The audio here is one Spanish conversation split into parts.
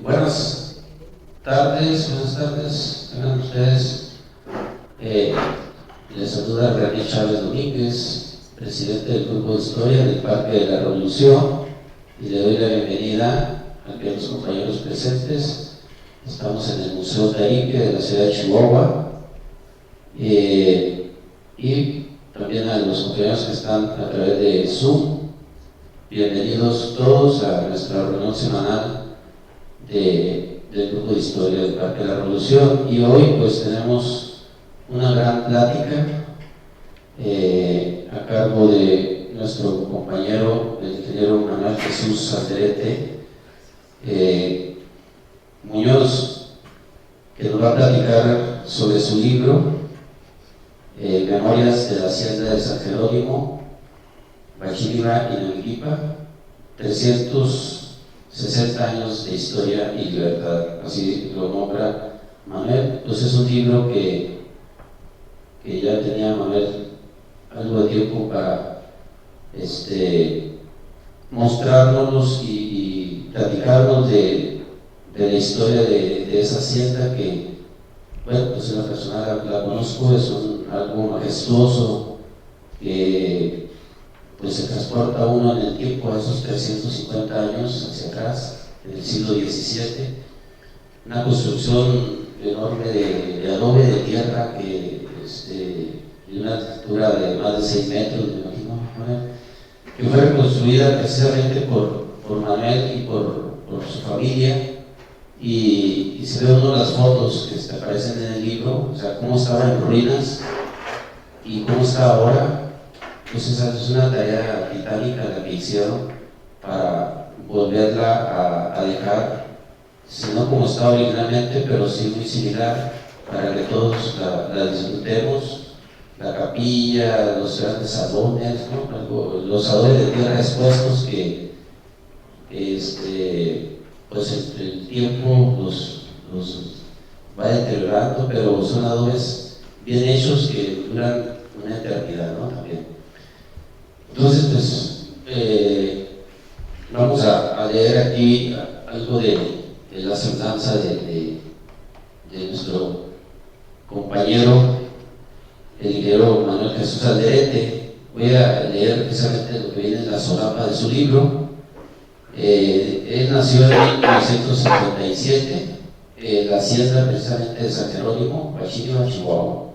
Buenas tardes, tengan ustedes. Les saluda René Chávez Domínguez, presidente del Grupo de Historia del Parque de la Revolución, y le doy la bienvenida a los compañeros presentes. Estamos en el Museo Taríque de la ciudad de Chihuahua, y también a los compañeros que están a través de Zoom. Bienvenidos todos a nuestra reunión semanal del Grupo de Historia del Parque de la Revolución, y hoy pues tenemos una gran plática a cargo de nuestro compañero, el ingeniero Manuel Jesús Alderete Muñoz, que nos va a platicar sobre su libro Memorias de la Hacienda de San Jerónimo, Bachíliba y Naguilipa, 360 años de historia y libertad, así lo nombra Manuel. Pues es un libro que ya tenía Manuel algo de tiempo para mostrarnos y platicarnos de la historia de esa hacienda que, bueno, pues en la personal la conozco, es algo majestuoso que pues se transporta uno en el tiempo a esos 350 años hacia atrás, en el siglo XVII, una construcción enorme de adobe de tierra de una altura de más de 6 metros, me imagino, que fue reconstruida precisamente por Manuel y por su familia, y se ve uno de las fotos que aparecen en el libro, o sea, cómo estaba en ruinas y cómo está ahora. Pues esa es una tarea titánica la que hicieron para volverla a dejar, si no como estaba originalmente, pero sí muy similar, para que todos la disfrutemos. La capilla, los grandes salones, ¿no? Los adobes de tierra expuestos que pues el tiempo los va deteriorando, pero son adobes bien hechos que duran una eternidad, ¿no? También. Entonces, pues, vamos a leer aquí algo de la semblanza de nuestro compañero, el ingeniero Manuel Jesús Alderete. Voy a leer precisamente lo que viene en la solapa de su libro. Él nació en 1957, en la hacienda precisamente de San Jerónimo, Bachíliba, Chihuahua.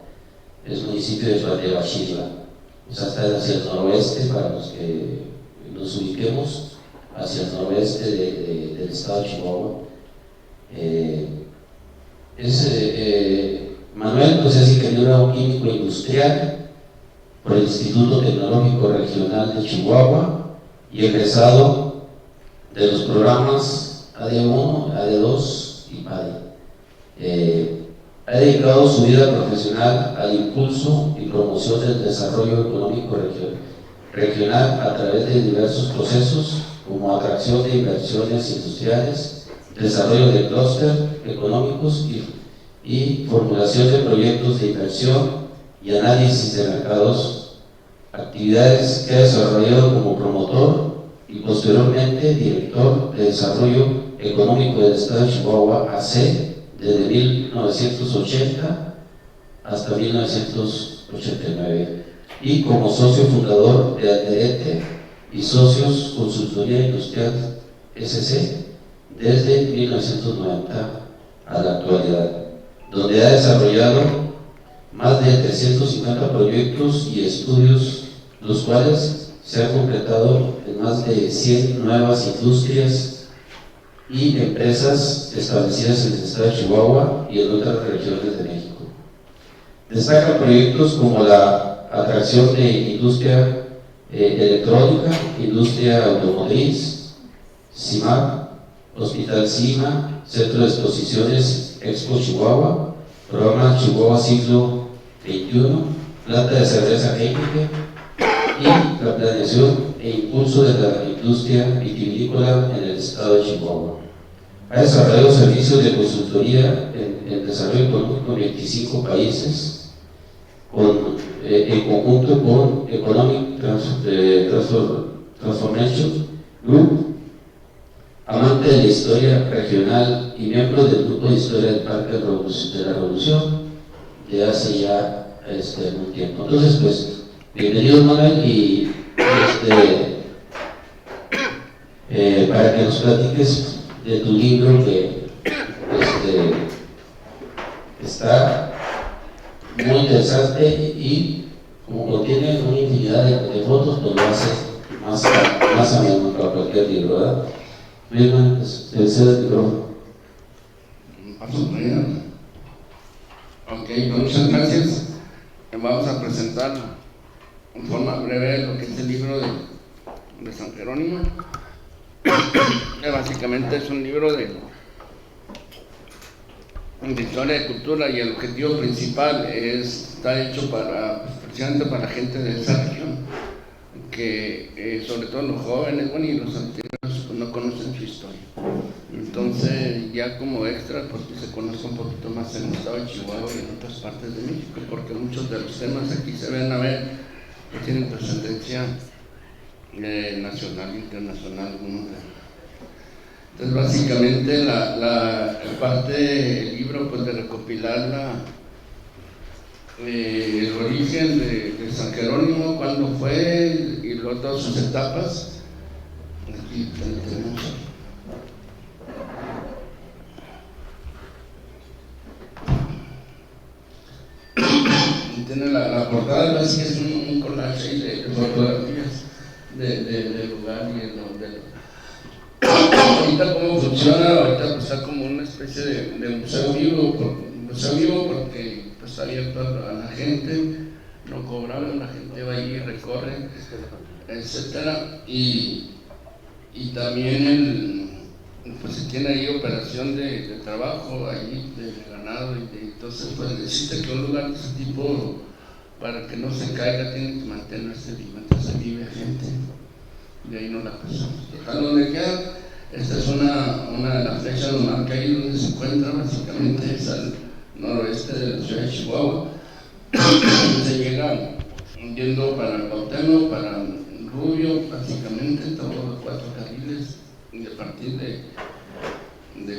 Es municipio de Bachíliba. O sea, está hacia el noroeste, para los que nos ubiquemos, hacia el noroeste del estado de Chihuahua. Manuel pues, es ingeniero químico industrial por el Instituto Tecnológico Regional de Chihuahua y egresado de los programas AD1, AD2 y PADI. Ha dedicado su vida profesional al impulso y promoción del desarrollo económico regional a través de diversos procesos como atracción de inversiones industriales, desarrollo de clúster económicos y formulación de proyectos de inversión y análisis de mercados, actividades que ha desarrollado como promotor y posteriormente director de desarrollo económico del estado de Chihuahua AC desde 1980 hasta 1989, y como socio fundador de Alderete y Socios Consultoría Industrial SC desde 1990 a la actualidad, donde ha desarrollado más de 350 proyectos y estudios, los cuales se han completado en más de 100 nuevas industrias y empresas establecidas en el estado de Chihuahua y en otras regiones de México. Destacan proyectos como la atracción de industria electrónica, industria automotriz, CIMAC, Hospital CIMA, Centro de Exposiciones Expo Chihuahua, Programa Chihuahua Siglo XXI, planta de cerveza Heineken y la planeación e impulso de la industria vitivinícola en el estado de Chihuahua. Ha desarrollado servicios de consultoría en desarrollo económico en 25 países, en conjunto con Economic Transformation Group, amante de la historia regional y miembro del grupo de historia del Parque de la Revolución de hace ya un tiempo. Entonces, pues, bienvenido Manuel, y para que nos platiques de tu libro que está muy interesante y como contiene una infinidad de fotos, pues lo hace más ameno para cualquier libro, ¿verdad? Bien, pues te cedo el micrófono. Ok, muchas gracias. Vamos a presentar en forma breve lo que es el libro de San Jerónimo. Básicamente es un libro de historia de cultura, y el objetivo principal está hecho precisamente para la gente de esa región, que sobre todo los jóvenes, y los antiguos no conocen su historia. Entonces, ya como extra, porque se conoce un poquito más en el estado de Chihuahua y en otras partes de México, porque muchos de los temas aquí se ven a ver que tienen trascendencia nacional e internacional, algunos de ellos. Entonces, básicamente, la parte del libro, pues, de recopilar el origen de San Jerónimo, cuándo fue, y luego todas sus etapas. Aquí tenemos. Tiene la portada, así es un collage de fotografías del lugar y ahorita cómo funciona. Ahorita pues está como una especie de museo vivo, porque pues, está abierto a la gente, no cobramos, la gente va allí, recorre, etcétera, y también pues se tiene ahí operación de trabajo allí, de ganado, entonces pues necesita que un lugar de ese tipo, para que no se caiga, tiene que mantenerse viva, entonces vive gente, de ahí no la pasamos. Total, donde queda, esta es una de las flechas, lo marca ahí donde se encuentra, básicamente es al noroeste de la ciudad de Chihuahua. Se llega yendo para Cuauhtémoc, para Rubio, básicamente todos los 4 carriles, y a partir de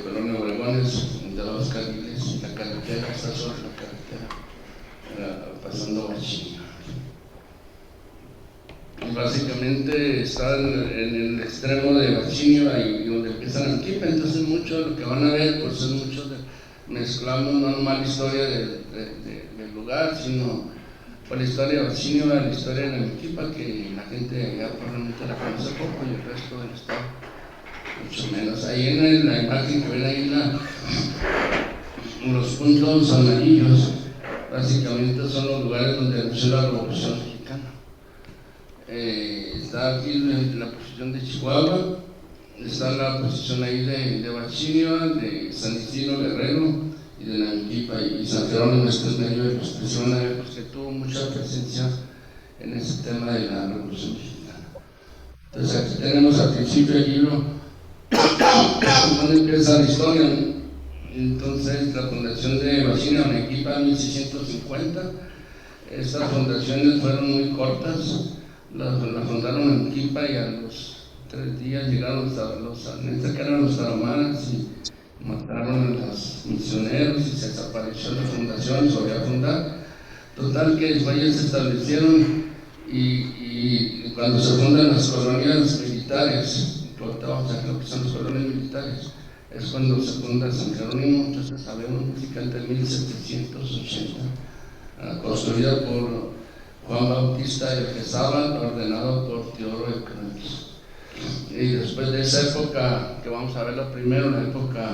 Colonia Obregón de 2 carriles, y la carretera está sobre la carretera, pasando Huachinga. Básicamente está en el extremo de Huachinga y donde empieza Nanquipa, entonces mucho de lo que van a ver, pues es mucho mezclamos no nomás la historia del lugar, sino por la historia de Huachinga, la historia de Nanquipa, que la gente ya probablemente la conoce poco, y el resto del estado mucho menos. Ahí en la imagen que ven ahí, los puntos amarillos, básicamente son los lugares donde nació la Revolución Mexicana. Está aquí en la posición de Chihuahua, está la posición ahí de Huachinga, de San Isidro Guerrero y de Nanquipa, y San Jerónimo está en medio de los personas, porque tuvo mucha presencia en ese tema de la Revolución Mexicana. Entonces aquí tenemos al principio del libro donde empieza la historia. Entonces la fundación de Huachinga, Nanquipa, en 1650. Estas fundaciones fueron muy cortas. La fundaron en Nanquipa y a los 3 días llegaron los tarahumaras y mataron a los misioneros y se desapareció la fundación, se volvió a fundar. Total que después ellos se establecieron y cuando se fundan las colonias militares, vamos a ver lo que son las colonias militares, es cuando se funda San Jerónimo. Entonces sabemos básicamente en 1780, construida por Juan Bautista de Quesada, ordenado por Teodoro de Cruces. Y después de esa época, que vamos a verlo primero, la época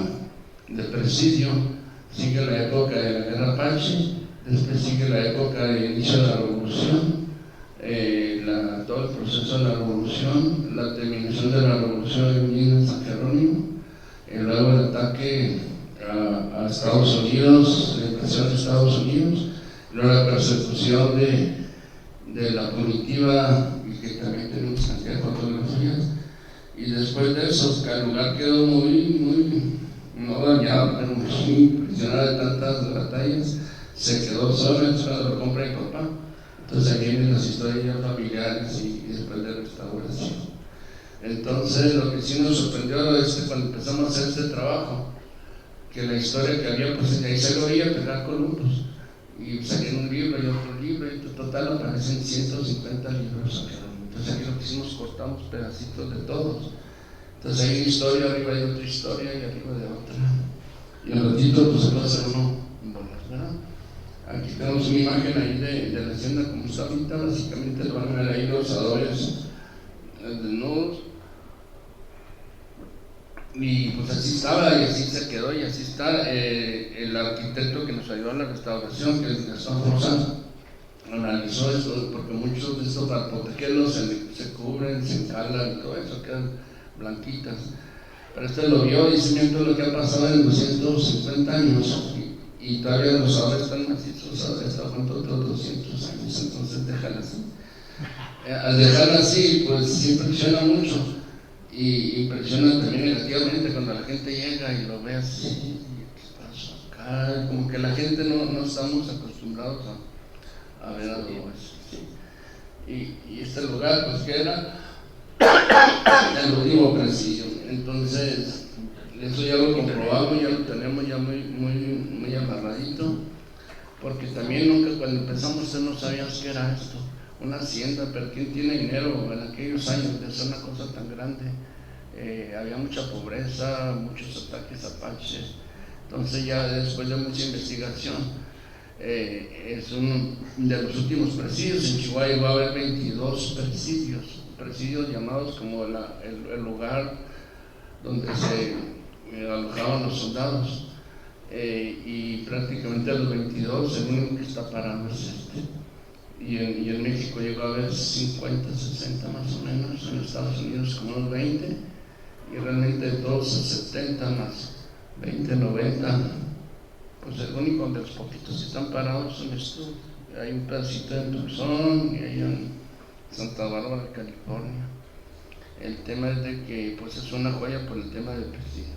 de presidio, sigue la época de la Guerra Apache, después sigue la época de inicio de la Revolución, todo el proceso de la Revolución, la terminación de la Revolución en San Jerónimo, luego el ataque a Estados Unidos, la invasión de Estados Unidos, luego la persecución de la comitiva, y que también tenemos cantidad de fotografías, y después de eso el lugar quedó muy no dañado, pero muy impresionado de tantas batallas, se quedó solo, lo compra mi papá. Entonces ahí vienen las historias familiares y después de restauración. Entonces lo que sí nos sorprendió es que cuando empezamos a hacer este trabajo, que la historia que había, pues ahí se lo oía pegar Columbus, y salía un libro y otro libro, y en total aparecen 150 libros. Entonces aquí lo que hicimos, cortamos pedacitos de todos. Entonces hay una historia, arriba hay otra historia y arriba de otra. Y al ratito pues se puede hacer uno en bolas, ¿verdad? Aquí tenemos una imagen ahí de la hacienda como está ahorita. Básicamente lo van a ver ahí los adobes desnudos. Y pues así estaba y así se quedó y así está. El arquitecto que nos ayudó a la restauración, que es Gastón Rosa, analizó esto, porque muchos de estos, para protegerlos, se cubren, se encalan y todo eso, quedan blanquitas. Pero este lo vio y dice: mira todo lo que ha pasado en 250 años y todavía los adobes están macizos, hasta cuánto otros 200 años, entonces déjala así. Al dejarla así, pues sí impresiona mucho. Y impresiona también negativamente cuando la gente llega y lo ve así. ¿Qué pasó acá? Como que la gente no estamos acostumbrados a ver adobes. Y este lugar, pues que era el último presidio. Entonces, eso ya lo comprobamos, ya lo tenemos ya muy amarradito, porque también nunca cuando empezamos no sabíamos qué era esto. Una hacienda, pero ¿quién tiene dinero en aquellos años de hacer una cosa tan grande? Había mucha pobreza, muchos ataques apaches. Entonces ya después de mucha investigación, es uno de los últimos presidios. En Chihuahua va a haber 22 presidios llamados como el lugar donde se alojaban los soldados. Y prácticamente a los 22 el único que está parado es este. Y en México llegó a haber 50, 60 más o menos, en Estados Unidos como unos 20, y realmente de todos 70 más 20, 90, pues el único de los poquitos que están parados son estos. Hay un pedacito en Tucson y hay en Santa Bárbara, California. El tema es de que pues es una joya por el tema del presidio.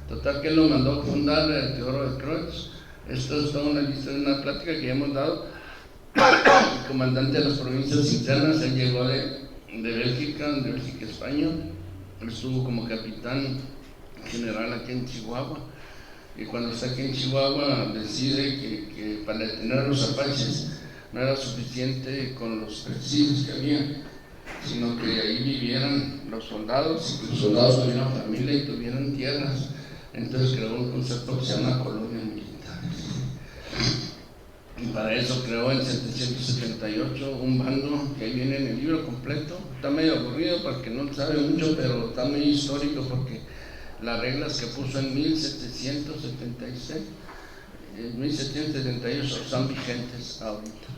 Total que él lo mandó a fundar el Teodoro de Croix. Esto es toda una lista de una plática que ya hemos dado. El comandante de las provincias internas, él llegó de Bélgica, España. Él estuvo como capitán general aquí en Chihuahua, y cuando está aquí en Chihuahua decide que para detener a los apaches no era suficiente con los presidios que había, sino que ahí vivieran los soldados, y que los soldados tuvieran familia y tuvieran tierras. Entonces creó un concepto que se llama colonia militar. Y para eso creó en 778 un bando que ahí viene en el libro completo. Está medio aburrido porque no sabe mucho, pero está muy histórico porque las reglas que puso en 1778 están vigentes ahorita.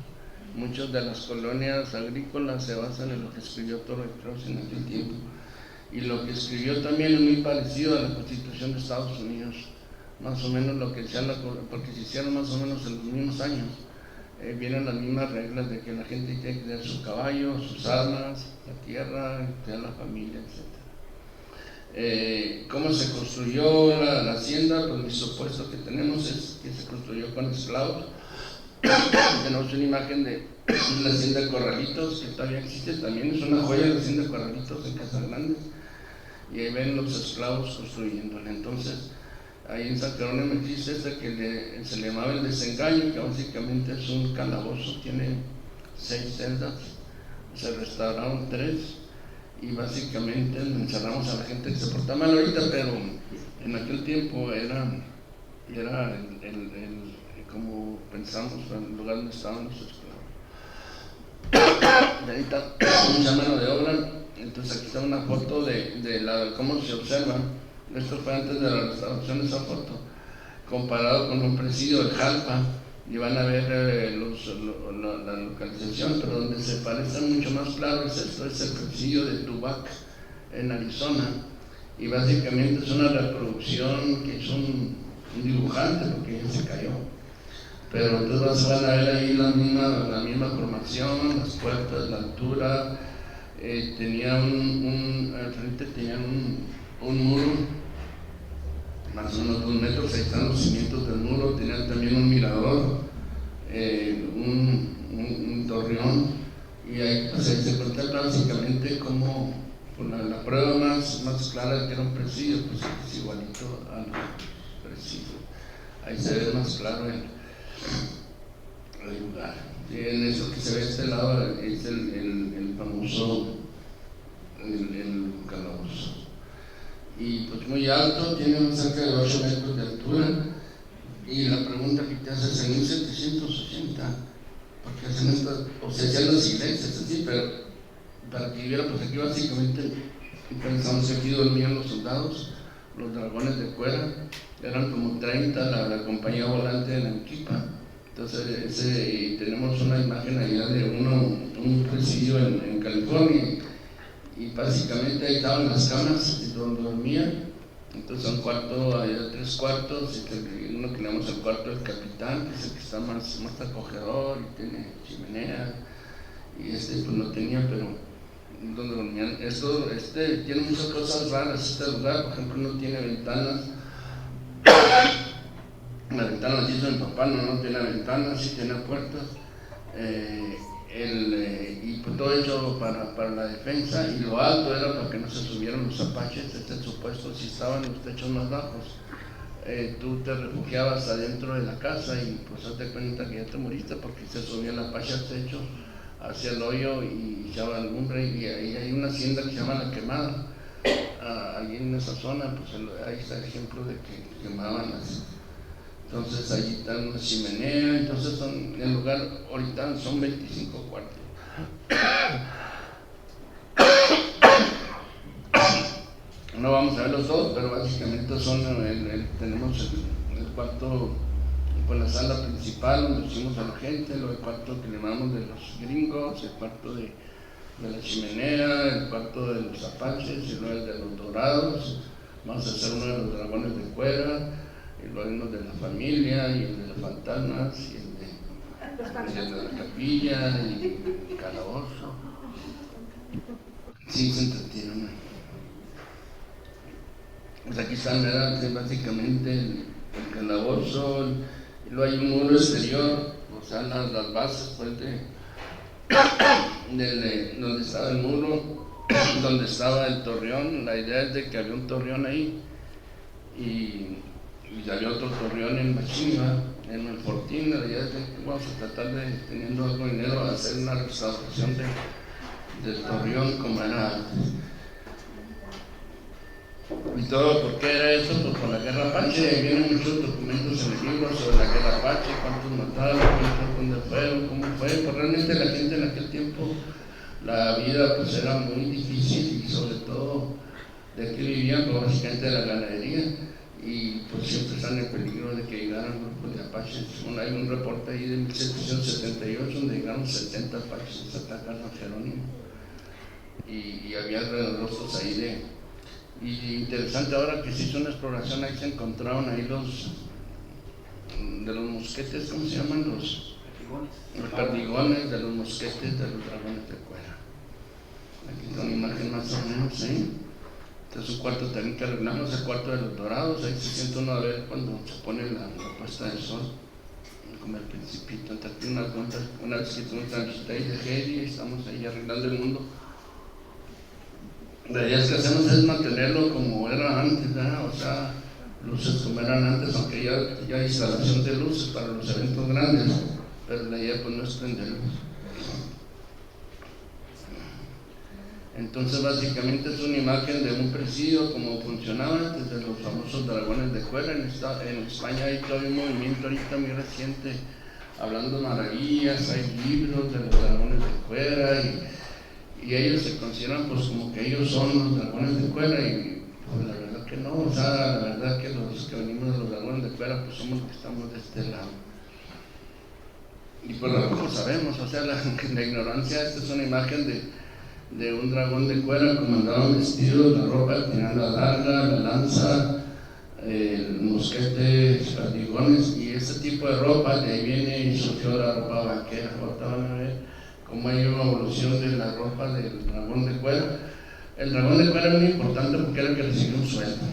Muchas de las colonias agrícolas se basan en lo que escribió Torrecross en aquel tiempo. Y lo que escribió también es muy parecido a la Constitución de Estados Unidos. Más o menos lo que decían, porque se hicieron más o menos en los mismos años. Vienen las mismas reglas de que la gente tiene que tener su caballo, sus armas, la tierra, tener la familia, etc. ¿Cómo se construyó la hacienda? Pues mi supuesto que tenemos es que se construyó con esclavos. Tenemos una imagen de la hacienda de Corralitos, que todavía existe, también es una joya la hacienda de Corralitos en Casagrandes, y ahí ven los esclavos construyéndola. Entonces, ahí en San Jerónimo existe esta que se le llamaba el desengaño, que básicamente es un calabozo, tiene 6 celdas, se restauraron 3, y básicamente encerramos a la gente que se portaba mal ahorita, pero en aquel tiempo era como pensamos, el lugar donde estaban los esclavos. Ahorita mucha mano de obra. Entonces aquí está una foto de cómo se observa. Esto fue antes de la restauración de esa foto, comparado con un presidio de Jalpa, y van a ver la localización, pero donde se parece mucho más claro es el presidio de Tubac en Arizona, y básicamente es una reproducción que hizo un dibujante porque ya se cayó. Pero entonces van a ver ahí la misma formación, las puertas, la altura. Tenía al frente tenían un muro, más o menos 2 metros, ahí están los cimientos del muro. Tenían también un mirador, un torreón, y ahí, pues, ahí se contempla básicamente cómo Pues la prueba más clara de que era un presidio, pues es igualito al presidio. Ahí se ve más claro el lugar. Y en eso que se ve a este lado es el famoso el calabozo. Y pues muy alto, tiene cerca de 8 metros de altura. Y la pregunta que te haces en 1780, porque hacen estas, o se hacían las iglesias así, pero para que viviera, pues aquí básicamente pensamos que aquí dormían los soldados, los dragones de cuera, eran como 30 la compañía volante de Nanquipa. Entonces tenemos una imagen allá de un presidio en California, y básicamente ahí estaban las camas donde dormían. Entonces un cuarto, había 3 cuartos, y uno que le llamamos el cuarto del capitán, que es el que está más acogedor y tiene chimenea, y pues no tenía, pero donde dormían. Tiene muchas cosas raras este lugar. Por ejemplo, no tiene ventanas. La ventana la hizo mi papá, no tiene ventanas, sí tiene puertas. Y pues todo hecho para la defensa, y lo alto era para que no se subieran los apaches. Supuesto, si estaban los techos más bajos, tú te refugiabas adentro de la casa y pues hazte cuenta que ya te moriste, porque se subía el apache al techo, hacia el hoyo y echaba lumbre. Y ahí hay una hacienda que se llama La Quemada, ahí en esa zona, pues ahí está el ejemplo de que quemaban entonces allí está una chimenea. Entonces el lugar ahorita son 25 cuartos. No vamos a ver los dos, pero básicamente tenemos el cuarto, pues la sala principal donde hicimos a la gente, el cuarto que le llamamos de los gringos, el cuarto de la chimenea, el cuarto de los apaches, y luego el de los dorados. Vamos a hacer uno de los dragones de cuera, y luego uno de la familia, y el de los fantasmas, y el de la capilla, y el calabozo. Sí, se entretienen. Pues aquí están, ¿verdad? Básicamente el calabozo, y luego hay un muro exterior, o sea, las bases, pues, donde estaba el muro, donde estaba el torreón. La idea es de que había un torreón ahí, y había otro torreón en Machima, en el Fortín. La idea es de que vamos a tratar de, teniendo algo de dinero, hacer una restauración del torreón como era antes. Y todo, ¿por qué era eso? Pues por la guerra apache. Vienen muchos documentos en el libro sobre la guerra apache, cuántos mataron, dónde fueron, cómo fue. Pues realmente la gente en aquel tiempo, la vida pues era muy difícil, y sobre todo de aquí vivían, pues básicamente de la ganadería, y pues siempre están en peligro de que llegaran grupos de apaches. Hay un reporte ahí de 1778 donde llegaron 70 apaches a atacar a Jerónimo, y había alrededor ahí y interesante, ahora que se hizo una exploración, ahí se encontraron ahí los mosquetes, ¿cómo se llaman? Los perdigones de los mosquetes de los dragones de cuera. Aquí está una imagen más o menos, ¿sí? Este es un cuarto también que arreglamos, el cuarto de los dorados. Ahí se siente uno a ver cuando se pone la puesta del sol, como el Principito. Entonces una vez que tuvimos una visita ahí de Heidi, estamos ahí arreglando el mundo. La idea que hacemos es mantenerlo como era antes, ¿verdad? O sea, luces como eran antes, aunque ya hay instalación de luces para los eventos grandes, pero la idea pues no es prenderlos. Entonces básicamente es una imagen de un presidio como funcionaba antes, de los famosos dragones de cuera. En España hay todavía un movimiento ahorita muy reciente hablando maravillas, hay libros de los dragones de cuera, y ellos se consideran pues como que ellos son los dragones de cuera, y pues la verdad que no. O sea, la verdad que los que venimos de los dragones de cuera pues somos los que estamos de este lado, y pues tampoco sabemos. O sea, la ignorancia. Esta es una imagen de un dragón de cuera como andaban vestidos, la ropa tenía la larga, la lanza, el mosquete, los perdigones, y ese tipo de ropa. De ahí viene y surgió la ropa vaquera. Ahorita van a ver cómo hay una evolución de la ropa del dragón de cuera. El dragón de cuera era muy importante porque era el que recibía un sueldo,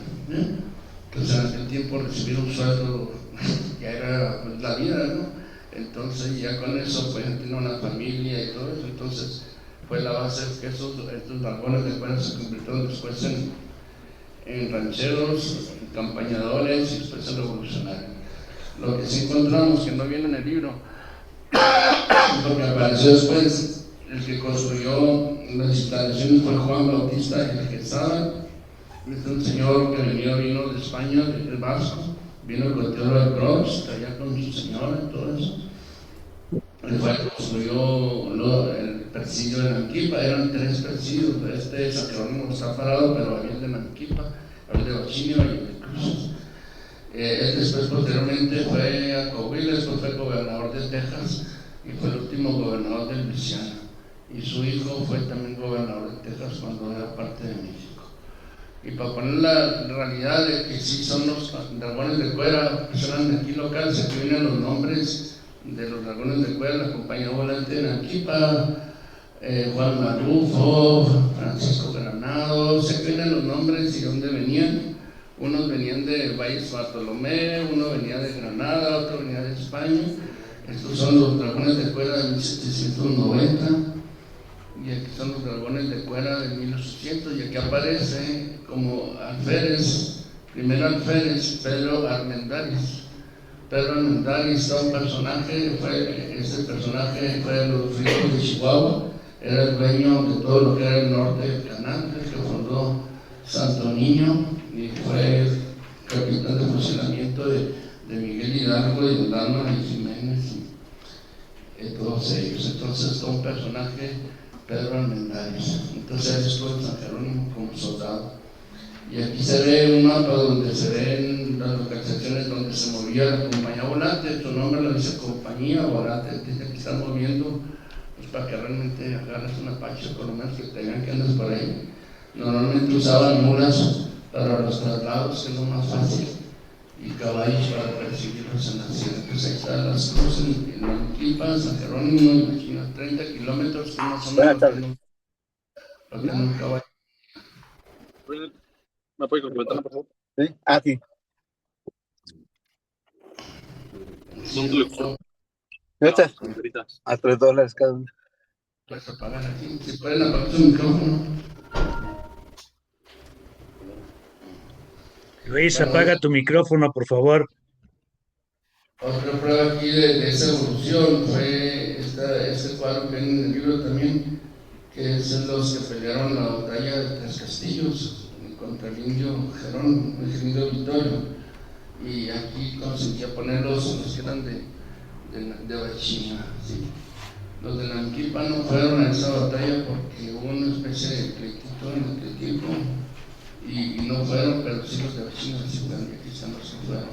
Entonces en aquel tiempo recibir un sueldo ya era pues, la vida, ¿no? Entonces ya con eso pues tener una familia y todo eso. Entonces fue la base que estos dragones de cuerda se convirtieron después en rancheros, en campañadores y después en revolucionarios. Lo que sí encontramos, que no viene en el libro, porque apareció después, el que construyó las instalaciones fue Juan Bautista el Quesada. Es un señor que vino de España, del Vasco, vino con Teodoro de Cross, allá con su señora y todo eso. Él fue que construyó el presidio de Nanquipa, eran 3 presidios, este San Jerónimo está parado, pero había el de Nanquipa, el de Bachinio y el de Cruces. Él después posteriormente fue a Coahuila, después fue gobernador de Texas y fue el último gobernador de Luisiana. Y su hijo fue también gobernador de Texas cuando era parte de México. Y para poner la realidad de que sí son los dragones de cuera, que son de aquí local, se vienen los nombres de los dragones de cuera, la compañía volante de Nanquipa, Juan Marufo, Francisco Granado, se vienen los nombres y dónde venían. Unos venían de Valles Bartolomé, uno venía de Granada, otro venía de España. Estos son los dragones de cuera de 1790 y aquí son los dragones de cuera de 1800 y aquí aparece como alférez, primer alférez, Pedro Armendáriz. Pedro Armendáriz era un personaje, este personaje fue de los ríos de Chihuahua, era el dueño de todo lo que era el norte del canal, el que fundó Santo Niño y fue capitán de fusilamiento de Miguel Hidalgo y de Alma y Jiménez y todos ellos. Entonces fue un personaje, Pedro Armendáriz. Entonces él estuvo en San Jerónimo como soldado. Y aquí se ve un mapa donde se ven las localizaciones donde se movía la compañía volante. Su nombre lo dice compañía volante, dice que están moviendo pues para que realmente agarres un Apache, por lo menos que tengan que andar por ahí. Normalmente usaban mulas para los traslados, que es lo más fácil, y caballos para perseguirlos en la sierra. Entonces ahí están las cruces en Nanquipa, San Jerónimo, imagina, 30 kilómetros, que más o menos lo que un caballo. ¿Me puede complementar, por favor? ¿Sí? Sí. ¿Dónde ¿Viste? A $3 cada uno. Puedes apagar aquí, si pueden apagar su micrófono. Luis, apaga tu micrófono, por favor. Otra prueba aquí de esa evolución fue este cuadro que viene en el libro también, que son los que pelearon la batalla de Tres Castillos contra el indio Gerón, el indio Vittorio. Y aquí consentía poner los que eran de Bachina. ¿Sí? Los de Nanquipa no fueron a esa batalla porque hubo una especie de pleitito en aquel tiempo y no fueron, pero sí los de Bachina sí fueron, y aquí están los que fueron.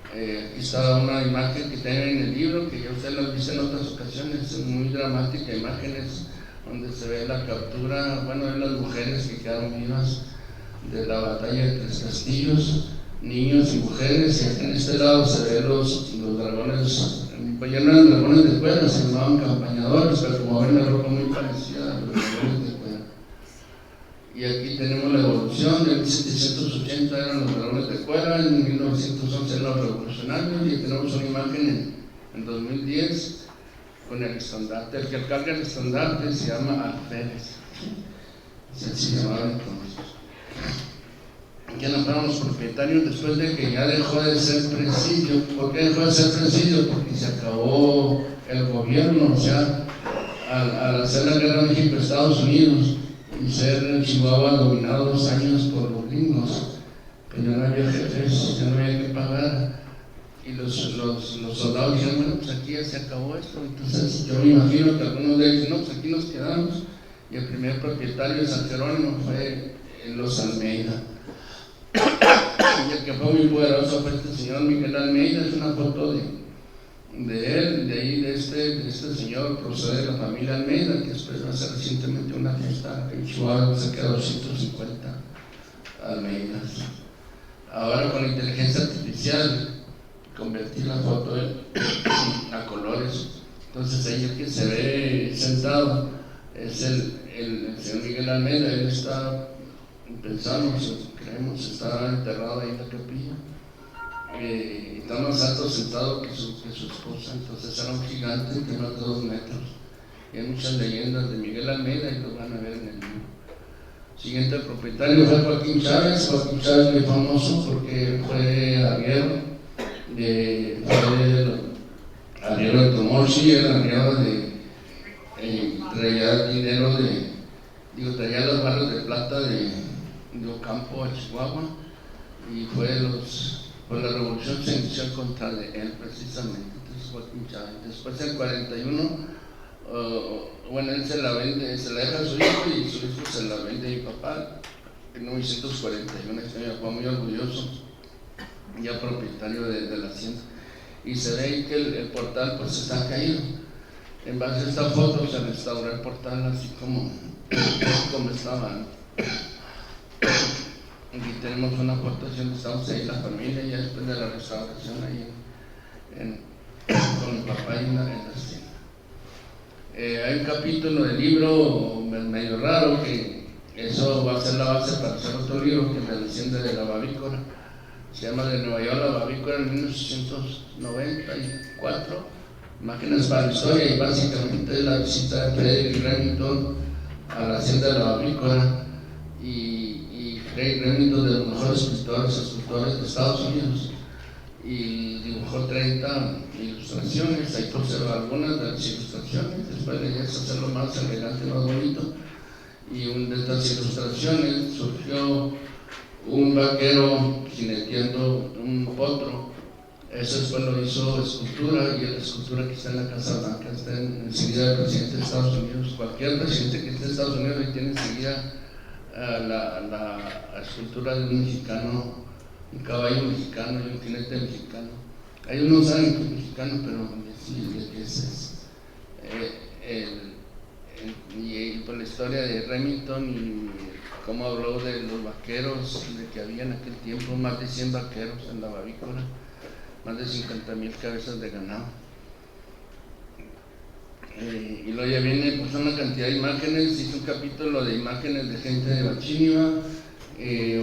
Aquí está una imagen que tienen en el libro, que ya ustedes lo han visto en otras ocasiones, es muy dramática, imágenes donde se ve la captura, bueno, de las mujeres que quedaron vivas de la batalla de Tres Castillos, niños y mujeres, y en este lado se ven los dragones, pues ya no eran dragones de cuera, se llamaban campañadores, pero como ven la ropa muy parecida a los dragones de cuera. Y aquí tenemos la evolución, en 1780 eran los dragones de cuera, en 1911 eran los revolucionarios, y tenemos una imagen en 2010 con el estandarte. El que carga el estandarte se llama alférez, así se llamaba entonces. Ya nombraron los propietarios después de que ya dejó de ser presidio. ¿Por qué dejó de ser presidio? Porque se acabó el gobierno, o sea, al hacer la guerra México-Estados Unidos y ser Chihuahua dominado 2 años por los gringos, que ya no había jefes, ya no había que pagar, y los soldados dijeron, bueno, pues aquí ya se acabó esto. Entonces yo me imagino que algunos de ellos, no, pues aquí nos quedamos, y el primer propietario de San Jerónimo fue los Almeida. Y el que fue muy poderoso fue este señor Miguel Almeida. Es una foto de él, de ahí de este señor, procede de la familia Almeida, que después va a ser recientemente una fiesta en Chihuahua, cerca de 250 Almeidas. Ahora con inteligencia artificial convertir la foto a colores. Entonces ahí el que se ve sentado es el señor Miguel Almeida. Él está, pensamos, creemos, está enterrado ahí en la capilla. Está más alto sentado que su esposa, entonces era un gigante de más de 2 metros. y hay muchas leyendas de Miguel Almeida y lo van a ver en el libro. Siguiente propietario fue Joaquín Chávez. Joaquín Chávez muy famoso porque fue arriero de Tomorchi, era arriero traía dinero traía los barrios de plata de Ocampo a Chihuahua, y la revolución se inició contra él precisamente. Entonces Joaquín Chávez. Después en 41, él se la deja a su hijo y su hijo se la vende a mi papá en 1941. Mi papá muy orgulloso, ya propietario de la hacienda, y se ve que el portal pues está caído. En base a esta foto se restauró el portal así como estaba. Aquí tenemos una foto donde estamos ahí la familia, ya después de la restauración ahí con mi papá en la hacienda. Hay un capítulo del libro medio raro, que eso va a ser la base para hacer otro libro, que es la hacienda de la Bavícora. Se llama De Nueva York a la Bavícora en 1894. Imágenes para la historia, y básicamente es la visita de Frederick Remington a la hacienda de la Bavícora, y Frederick Remington, de los mejores escultores de Estados Unidos, y dibujó 30 ilustraciones. Ahí observa algunas de las ilustraciones. Después de hacerlo más elegante, más bonito, y de estas ilustraciones surgió un vaquero jineteando un potro. Eso después lo hizo escultura, y la escultura que está en la Casa Blanca está enseguida del presidente de Estados Unidos. Cualquier presidente que esté en Estados Unidos ahí tiene enseguida la escultura de un mexicano, un caballo mexicano y un jinete mexicano. Hay unos saben que es mexicano, pero sí, ese es y por la historia de Remington y cómo habló de los vaqueros, de que había en aquel tiempo más de 100 vaqueros en la Bavícora, más de 50,000 cabezas de ganado. Y luego ya viene pues una cantidad de imágenes. Hice un capítulo de imágenes de gente de Bachíniva,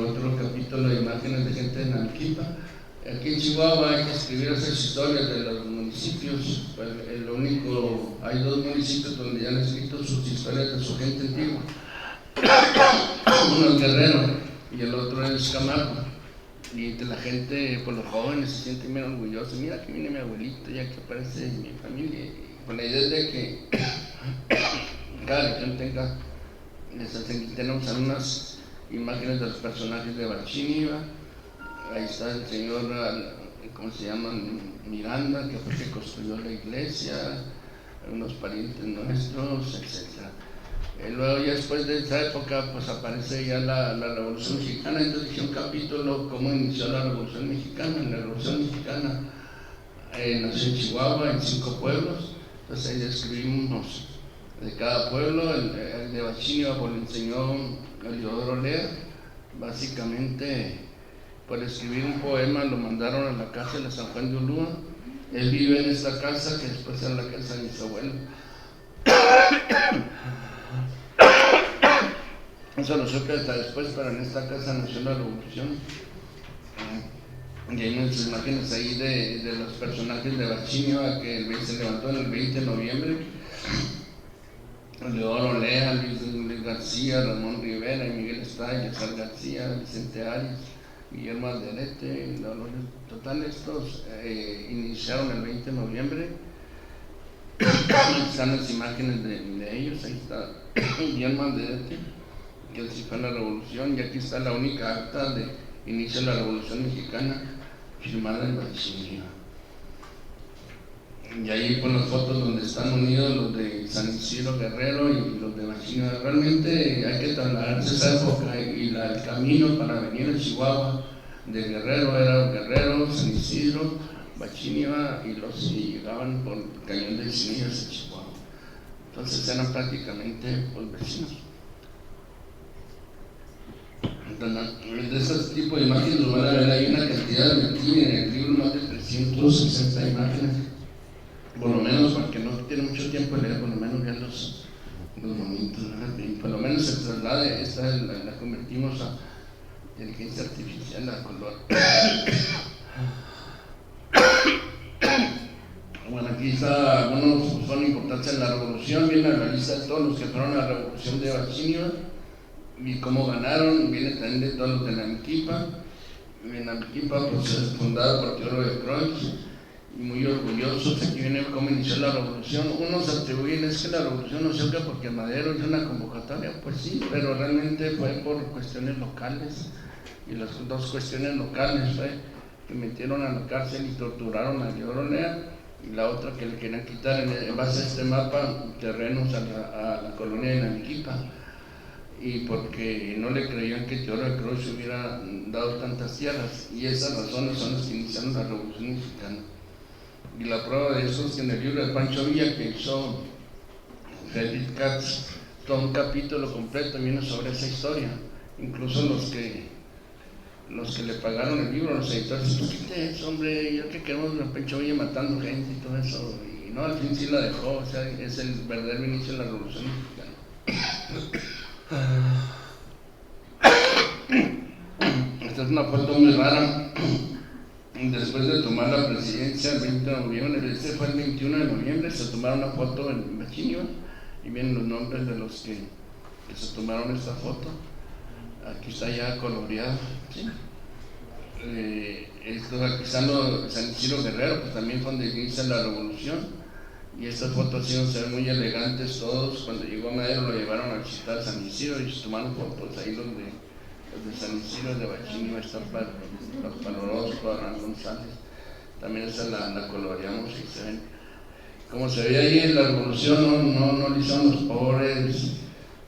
otro capítulo de imágenes de gente de Nanquipa. Aquí en Chihuahua hay que escribir esas historias de los municipios. Pues, hay 2 municipios donde ya han escrito sus historias de su gente antigua. Uno es Guerrero y el otro es Camargo. Y la gente, pues los jóvenes se sienten bien orgullosos. Mira que viene mi abuelito, ya que aparece mi familia. Y con la idea de que cada región tenemos algunas imágenes de los personajes de Bachíniva. Ahí está el señor, ¿cómo se llama? Miranda, que fue el que construyó la iglesia, unos parientes nuestros, etc. Luego ya después de esa época pues aparece ya la Revolución Mexicana. Entonces dije un capítulo cómo inició la Revolución Mexicana. La Revolución Mexicana nació en Chihuahua, en 5 pueblos. Entonces ahí describimos de cada pueblo. El de Bachíniva pues lo enseñó Eliodoro Lea. Básicamente por escribir un poema lo mandaron a la cárcel de San Juan de Ulúa. Él vive en esta casa, que después era la casa de mis abuelos. Eso lo supe hasta después, pero en esta casa nació la revolución. Y hay unas imágenes ahí de los personajes de Bachíniva, que se levantó en el 20 de noviembre. Leodoro Lea, Luis García, Ramón Rivera, Miguel Estrella, Sal García, Vicente Arias, Guillermo Alderete. Total, estos iniciaron el 20 de noviembre. Están las imágenes de ellos. Ahí está Guillermo Alderete, que así fue la revolución, y aquí está la única acta de inicio de la Revolución Mexicana firmada en Bachíniva. Y ahí con las fotos donde están unidos los de San Isidro Guerrero y los de Bachíniva. Realmente hay que trasladarse esa época, y el camino para venir a Chihuahua de Guerrero era Guerrero, San Isidro, Bachíniva, y llegaban por el Cañón de Cinillas a Chihuahua. Entonces eran prácticamente pues, vecinos. De ese tipo de imágenes lo van a ver. Hay una cantidad de aquí en el libro, más de 360 imágenes, por lo menos, porque no tiene mucho tiempo de leer, por lo menos vean los momentos, ¿verdad? Y por lo menos se traslade. Esta la convertimos a inteligencia artificial a color. Bueno, aquí está algunos son importantes en la revolución, viene la lista de todos los que fueron a la revolución de Huachinio y cómo ganaron, viene también de todos los de Namiquipa. En Namiquipa pues es fundado por Teodoro de Croix, y muy orgullosos. Aquí viene cómo inició la revolución. Unos atribuyen es que la revolución no se oiga porque Madero hizo una convocatoria, pues sí, pero realmente fue por cuestiones locales, y las dos cuestiones locales fue que metieron a la cárcel y torturaron a Teodoro Lea, y la otra que le querían quitar en base a este mapa terrenos a la colonia de Namiquipa, y porque no le creían que Teodoro de Croix hubiera dado tantas tierras, y esas razones son las que iniciaron la Revolución Mexicana. Y la prueba de eso es que en el libro de Pancho Villa que hizo Frederick Katz, todo un capítulo completo viene sobre esa historia. Incluso los que le pagaron el libro, los editores, pues quite eso, hombre, yo que queremos ver a Pancho Villa matando gente y todo eso. Y no, al fin sí la dejó, o sea, es el verdadero inicio de la Revolución Mexicana. Esta es una foto muy rara. Después de tomar la presidencia el 20 de noviembre, este fue el 21 de noviembre, se tomaron una foto en Huachinio y vienen los nombres de los que se tomaron esta foto. Aquí está ya coloreado, ¿sí? Aquí están los San Isidro Guerrero, pues también fue donde inicia la revolución, y estas fotos hicieron ser muy elegantes todos. Cuando llegó Madero lo llevaron a visitar San Isidro y se tomaron fotos ahí los de San Isidro de Huachinio, está para Orozco, Arran González, también esa la coloreamos y se ven. Como se ve ahí en la revolución, no lo hicieron los pobres,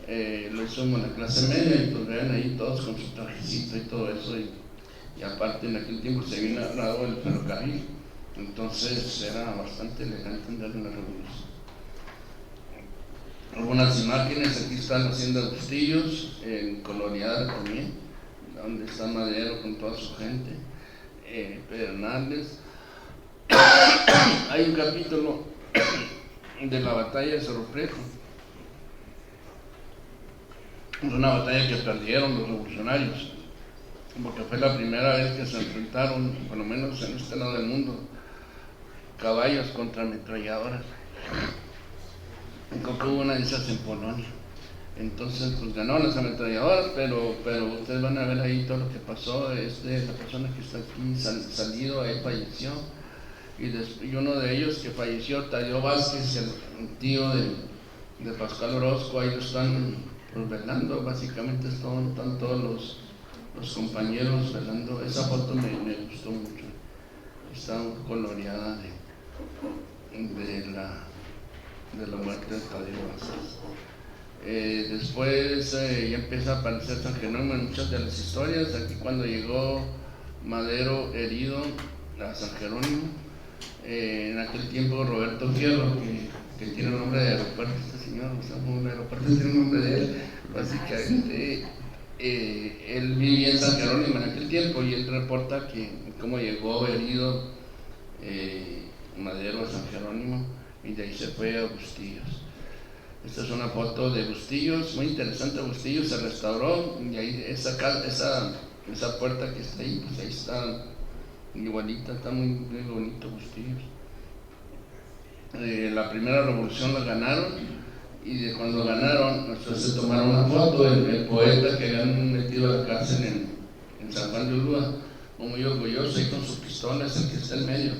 lo hizo la clase media, y pues vean ahí todos con su trajecito y todo eso, y aparte en aquel tiempo se había inaugurado el ferrocarril, entonces era bastante elegante andar en la revolución. Algunas imágenes, aquí están la hacienda de Bustillos, coloreada también, donde está Madero con toda su gente, Pedernales. Hay un capítulo de la batalla de Cerro Prieto. Es una batalla que perdieron los revolucionarios, porque fue la primera vez que se enfrentaron, por lo menos en este lado del mundo, caballos contra ametralladoras. Creo que hubo una de esas en Polonia. Entonces, pues ganó las ametralladoras, pero ustedes van a ver ahí todo lo que pasó. La persona que está aquí salido, él falleció. Y uno de ellos que falleció, Tadeo Vázquez, el tío de Pascual Orozco, ahí lo están pues, velando. Básicamente están todos los compañeros velando. Esa foto me gustó mucho. Está coloreada de la muerte de Tadeo Vázquez. Después ya empieza a aparecer San Jerónimo en muchas de las historias. Aquí cuando llegó Madero herido a San Jerónimo, en aquel tiempo Roberto Fierro, que tiene el nombre de aeropuerto, este señor, o sea, un aeropuerto tiene el nombre de él, básicamente, él vivía en San Jerónimo en aquel tiempo, y él reporta que cómo llegó herido Madero a San Jerónimo, y de ahí se fue a Bustillos. Esta es una foto de Bustillos, muy interesante. Bustillos se restauró, y ahí esa puerta que está ahí, pues ahí está igualita, está muy bonito Bustillos. La primera revolución la ganaron, y de cuando ganaron, entonces se tomaron una foto. El poeta que habían metido a la cárcel en San Juan de Ulúa, muy orgulloso, ahí con sus pistolas, el que está en medio,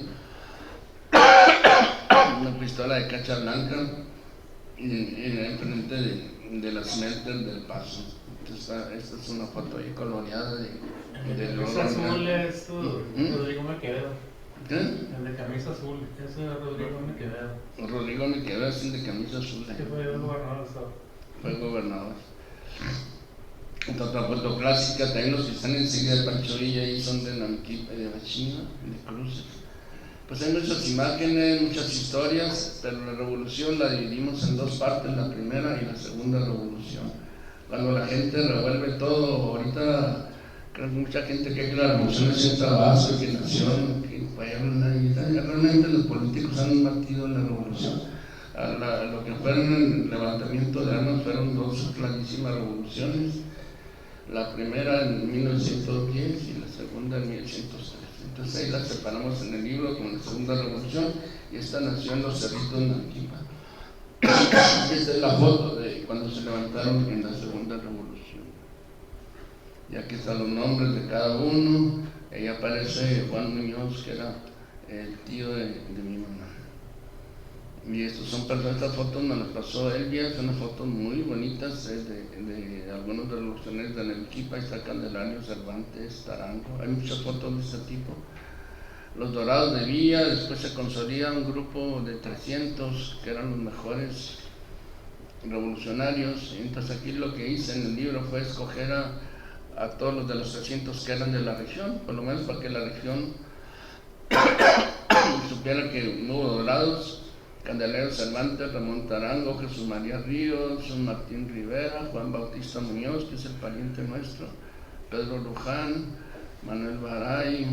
una pistola de cacha blanca, enfrente de la smelter del Paso. Esta es una foto ahí coloreada de camisa azul es Rodrigo Mequedo. ¿Qué? El de camisa azul, ese es Rodrigo Mequedo. Rodrigo Mequedo es el de camisa azul. Que fue el gobernador. Fue gobernador. Otra foto clásica, también los que están enseguida de Pancho Villa ahí son de Namiquipa, de Huachinio, de Cruces. Pues hay muchas imágenes, muchas historias, pero la revolución la dividimos en dos partes, la primera y la segunda revolución. Cuando la gente revuelve todo, ahorita creo que mucha gente cree que la revolución es un trabajo, que nación, que realmente los políticos han batido en la revolución. Lo que fue el levantamiento de armas fueron dos clarísimas revoluciones. La primera en 1910 y la segunda en 1103. Entonces ahí las separamos en el libro como la Segunda Revolución, y esta nació en los Cerritos de Nanquipa. Esta es la foto de cuando se levantaron en la Segunda Revolución. Y aquí están los nombres de cada uno. Ahí aparece Juan Muñoz, que era el tío de mi mamá. Y estas fotos me las pasó Elvia, son unas fotos muy bonitas de algunos de los revolucionarios de Nanquipa. Ahí está Candelario, Cervantes, Tarango, hay muchas fotos de ese tipo. Los Dorados de Villa, después se consolida un grupo de 300 que eran los mejores revolucionarios. Entonces aquí lo que hice en el libro fue escoger a todos los de los 300 que eran de la región, por lo menos para que la región supiera que hubo Dorados: Candelario, Cervantes, Ramón Tarango, Jesús María Ríos, Martín Rivera, Juan Bautista Muñoz, que es el pariente nuestro, Pedro Luján, Manuel Baray,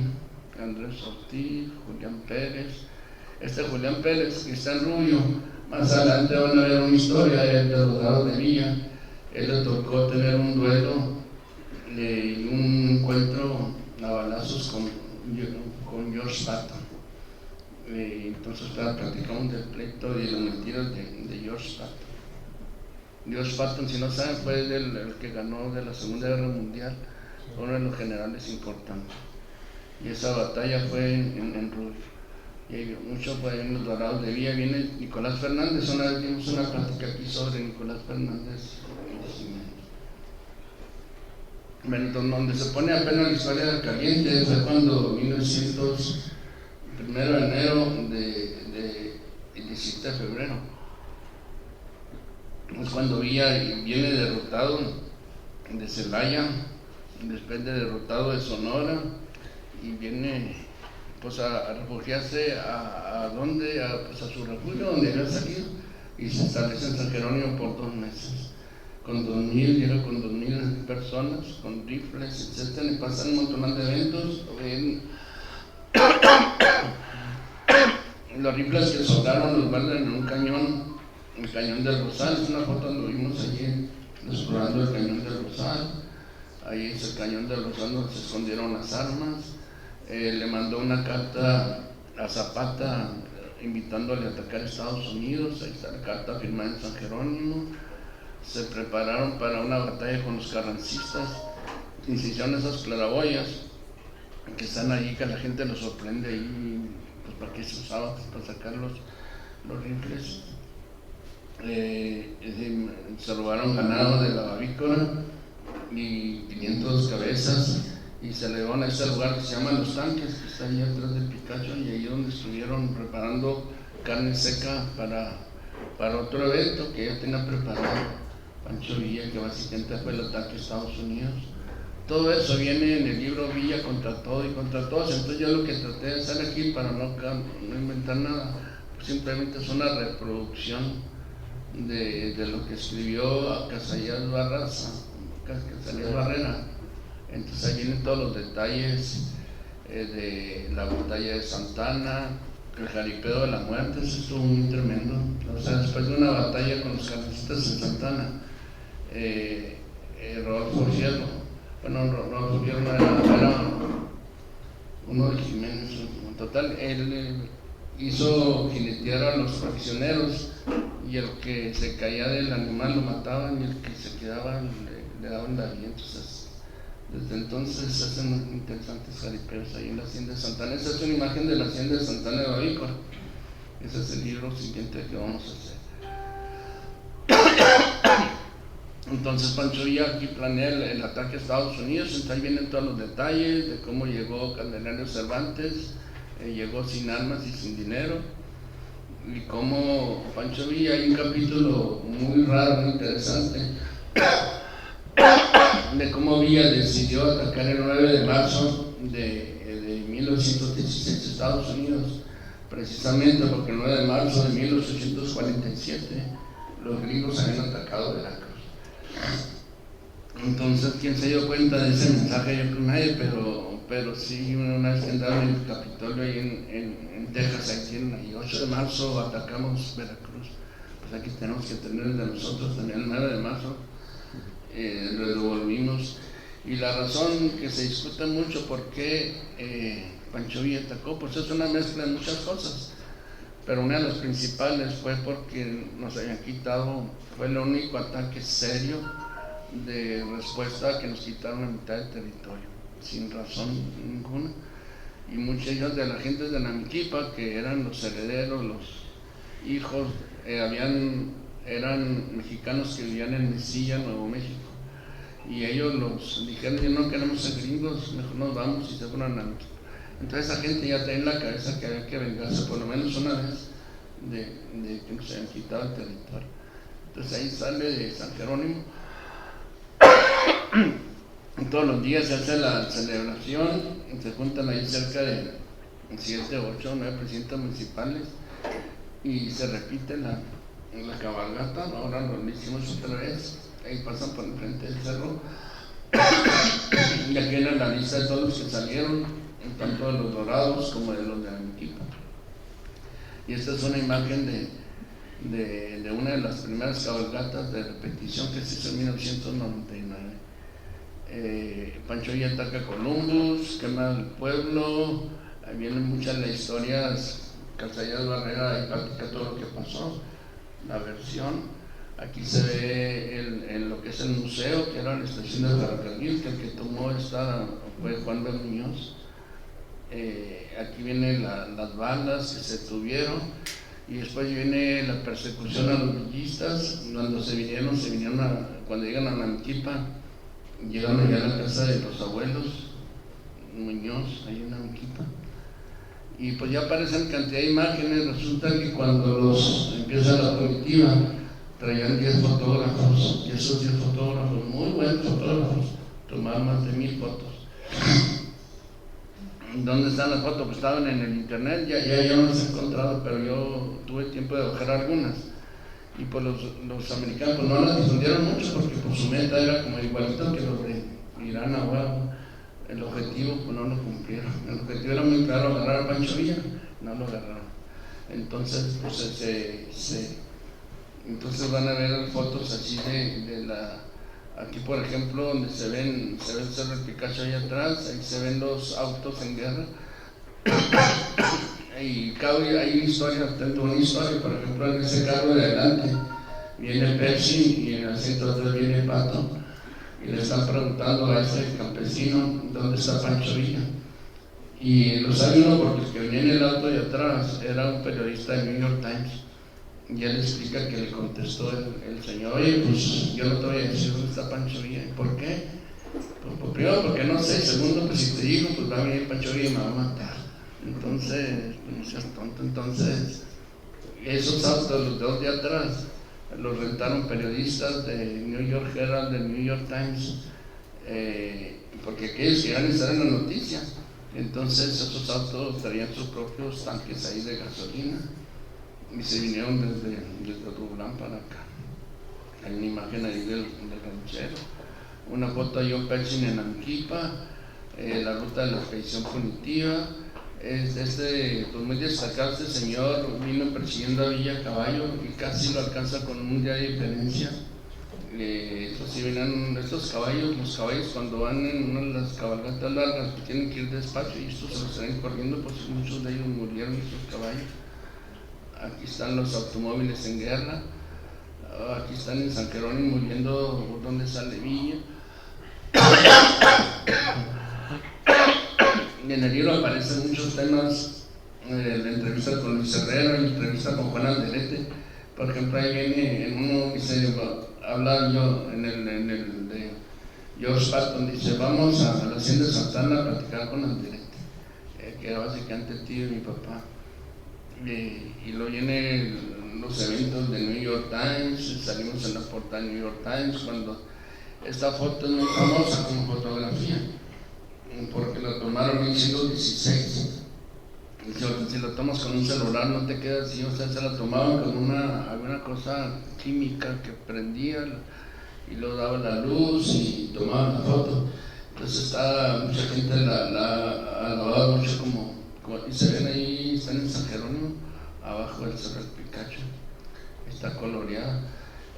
Andrés Ortiz, Julián Pérez. Este Julián Pérez, que está en Rubio, más adelante van a ver una historia de Dorado de Villa. Él le tocó tener un duelo y un encuentro a balazos con George Patton. Entonces platicamos del pleito y de las mentiras de George Patton. George Patton, si no saben, fue el que ganó de la Segunda Guerra Mundial, uno de los generales importantes. Y esa batalla fue en Rubio. Y hay mucho pues, en los Dorados de Villa. Viene Nicolás Fernández. Una vez dimos una plática aquí sobre Nicolás Fernández. Bueno, donde se pone apenas la historia del caliente fue cuando 1 de enero de 17 de febrero. Es cuando Villa viene derrotado de Celaya, después de derrotado de Sonora, y viene pues a refugiarse a donde, pues a su refugio donde había salido, y se establece en San Jerónimo por 2 meses. Con 2,000, llega con 2,000 personas, con rifles, etcétera, y pasan un montón de eventos. Los rifles que soldaron los guardan en un cañón, el cañón del Rosal. Es una foto donde vimos allí explorando el cañón del Rosal. Ahí es el cañón del Rosal donde se escondieron las armas. Le mandó una carta a Zapata invitándole a atacar a Estados Unidos. Ahí está la carta firmada en San Jerónimo. Se prepararon para una batalla con los carrancistas y se hicieron esas claraboyas que están ahí, que la gente los sorprende ahí, pues para qué se usaba, para sacar los rifles. Se robaron ganado de la Bavícora y 500 cabezas, y se le llevaron a ese lugar que se llama Los Tanques, que está ahí atrás del Picacho, y ahí donde estuvieron preparando carne seca para otro evento que ya tenía preparado Pancho Villa, que básicamente fue el ataque a Estados Unidos. Todo eso viene en el libro Villa contra todo y contra todos. Entonces yo lo que traté de hacer aquí, para no inventar nada, pues simplemente es una reproducción de lo que escribió Casallas Barrera. Entonces ahí vienen todos los detalles de la batalla de Santana, el jaripeo de la muerte. Eso estuvo muy tremendo. O sea, después de una batalla con los carlistas en Santana, Rodolfo Fierro, Rodolfo Fierro era uno de Jiménez. En total, él hizo jinetear a los prisioneros, y el que se caía del animal lo mataban, y el que se quedaba le daban la vida. Entonces, desde entonces se hacen muy interesantes jaripeos ahí en la hacienda de Santana. Esa es una imagen de la hacienda de Santana de Bavícora. Ese es el libro siguiente que vamos a hacer. Entonces Pancho Villa aquí planea el ataque a Estados Unidos. Entonces ahí vienen todos los detalles de cómo llegó Candelario Cervantes, llegó sin armas y sin dinero, y cómo Pancho Villa, hay un capítulo muy raro, muy interesante, de cómo Villa decidió atacar el 9 de marzo de 1916 Estados Unidos, precisamente porque el 9 de marzo de 1847 los gringos habían atacado Veracruz. Entonces, ¿quién se dio cuenta de ese mensaje? Yo creo que nadie, pero sí, una vez que andaban en el Capitolio ahí en Texas, ahí tienen ahí, 8 de marzo atacamos Veracruz. Pues aquí tenemos que tener el de nosotros también, el 9 de marzo lo devolvimos. Y la razón que se discute mucho por qué Pancho Villa atacó, pues es una mezcla de muchas cosas, pero una de las principales fue porque nos habían quitado, fue el único ataque serio de respuesta que nos quitaron la mitad del territorio, sin razón ninguna. Y muchos de la gente de Namiquipa, que eran los herederos, los hijos, eran mexicanos que vivían en Mesilla, Nuevo México. Y ellos los dijeron, no queremos ser gringos, mejor nos vamos y se fueron a Namiquipa. Entonces esa gente ya tenía en la cabeza que había que vengarse por lo menos una vez de que nos habían quitado el territorio. Entonces ahí sale de San Jerónimo. Todos los días se hace la celebración, se juntan ahí cerca de 7, 8, 9 presidentes municipales y se repite la cabalgata. Ahora lo hicimos otra vez, ahí pasan por el frente del cerro y aquí viene la lista de todos los que salieron, tanto de los Dorados como de los de Namiquipa. Y esta es una imagen de una de las primeras cabalgatas de repetición que se hizo en 1999. Pancho Villa ataca Columbus, quema el pueblo, ahí vienen muchas las historias, Calzadillas Barrera y platica todo lo que pasó, la versión. Aquí se ve en lo que es el museo, que era la estación de ferrocarril, que el que tomó esta fue Juan de Muñoz. Aquí vienen las balas que se tuvieron y después viene la persecución a los villistas. Cuando se vinieron cuando llegan a Namiquipa, llegaron allá a la casa de los abuelos Muñoz, ahí en Namiquipa, y pues ya aparecen cantidad de imágenes. Resulta que cuando empieza la comitiva traían 10 fotógrafos, y esos 10 fotógrafos, muy buenos fotógrafos, tomaban más de 1000 fotos. ¿Dónde están las fotos? Pues estaban en el internet, ya no las he encontrado, pero yo tuve tiempo de bajar algunas. Y pues los americanos pues no las difundieron mucho porque pues su meta era como igualito que los de Irán ahora. El objetivo pues no lo cumplieron. El objetivo era muy claro, agarrar a Pancho Villa, no lo agarraron. Entonces pues entonces van a ver fotos así de la... Aquí por ejemplo donde se ve el Cerro del Picacho ahí atrás, ahí se ven los autos en guerra. Y hay una historia, tanto una historia, por ejemplo en ese carro de adelante viene Pepsi y en el asiento atrás viene Pato y le están preguntando a ese campesino dónde está Pancho Villa, y lo sabe uno porque el que venía en el auto de atrás era un periodista de New York Times y él explica que le contestó el señor, oye, pues yo no te voy a decir dónde está Pancho Villa. ¿Y por qué? Pues primero porque no sé, segundo pues si te digo pues va a venir Pancho Villa y me va a matar. Entonces, no seas tonto. Entonces, esos autos, los dos de atrás, los rentaron periodistas de New York Herald, de New York Times, porque aquellos que iban a estar en la noticia. Entonces, esos autos traían sus propios tanques ahí de gasolina y se vinieron desde Rublan para acá. Hay una imagen ahí del ranchero, una foto de John Pershing en Namiquipa, la ruta de la expedición punitiva. Pues muy destacado, este señor vino persiguiendo a Villa a caballo y casi lo alcanza con un día de diferencia. Si venían estos caballos, los caballos cuando van en una de las cabalgatas largas pues tienen que ir despacio y estos se los traen corriendo, pues muchos de ellos murieron, estos caballos. Aquí están los automóviles en guerra, aquí están en San Jerónimo viendo dónde sale Villa. En el libro aparecen muchos temas, la entrevista con Luis Herrera, la entrevista con Juan Alderete. Por ejemplo, ahí viene en uno que se habla yo en el de George Patton, dice vamos a la hacienda de Santana a platicar con Alderete, que era básicamente el tío de mi papá. Y luego vienen los eventos de New York Times, salimos en la portada de New York Times cuando esta foto es muy famosa como fotografía porque la tomaron en el siglo XVI. Si lo tomas con un celular no te queda así, o sea, se la tomaban con alguna cosa química que prendía y luego daba la luz y tomaban la foto. Entonces mucha gente la alababa mucho y se ven ahí, están en San Jerónimo, abajo del Cerro del Picacho, está coloreada.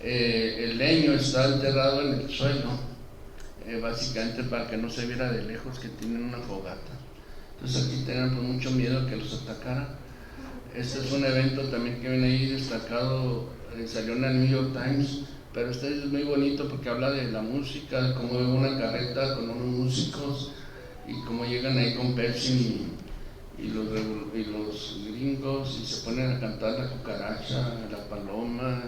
El leño está enterrado en el suelo. básicamente para que no se viera de lejos que tienen una fogata. Entonces aquí tenían pues mucho miedo que los atacara. Este es un evento también que viene ahí destacado, salió en el New York Times, pero este es muy bonito porque habla de la música, de cómo va una carreta con unos músicos y cómo llegan ahí con Pershing y los gringos y se ponen a cantar la cucaracha, la paloma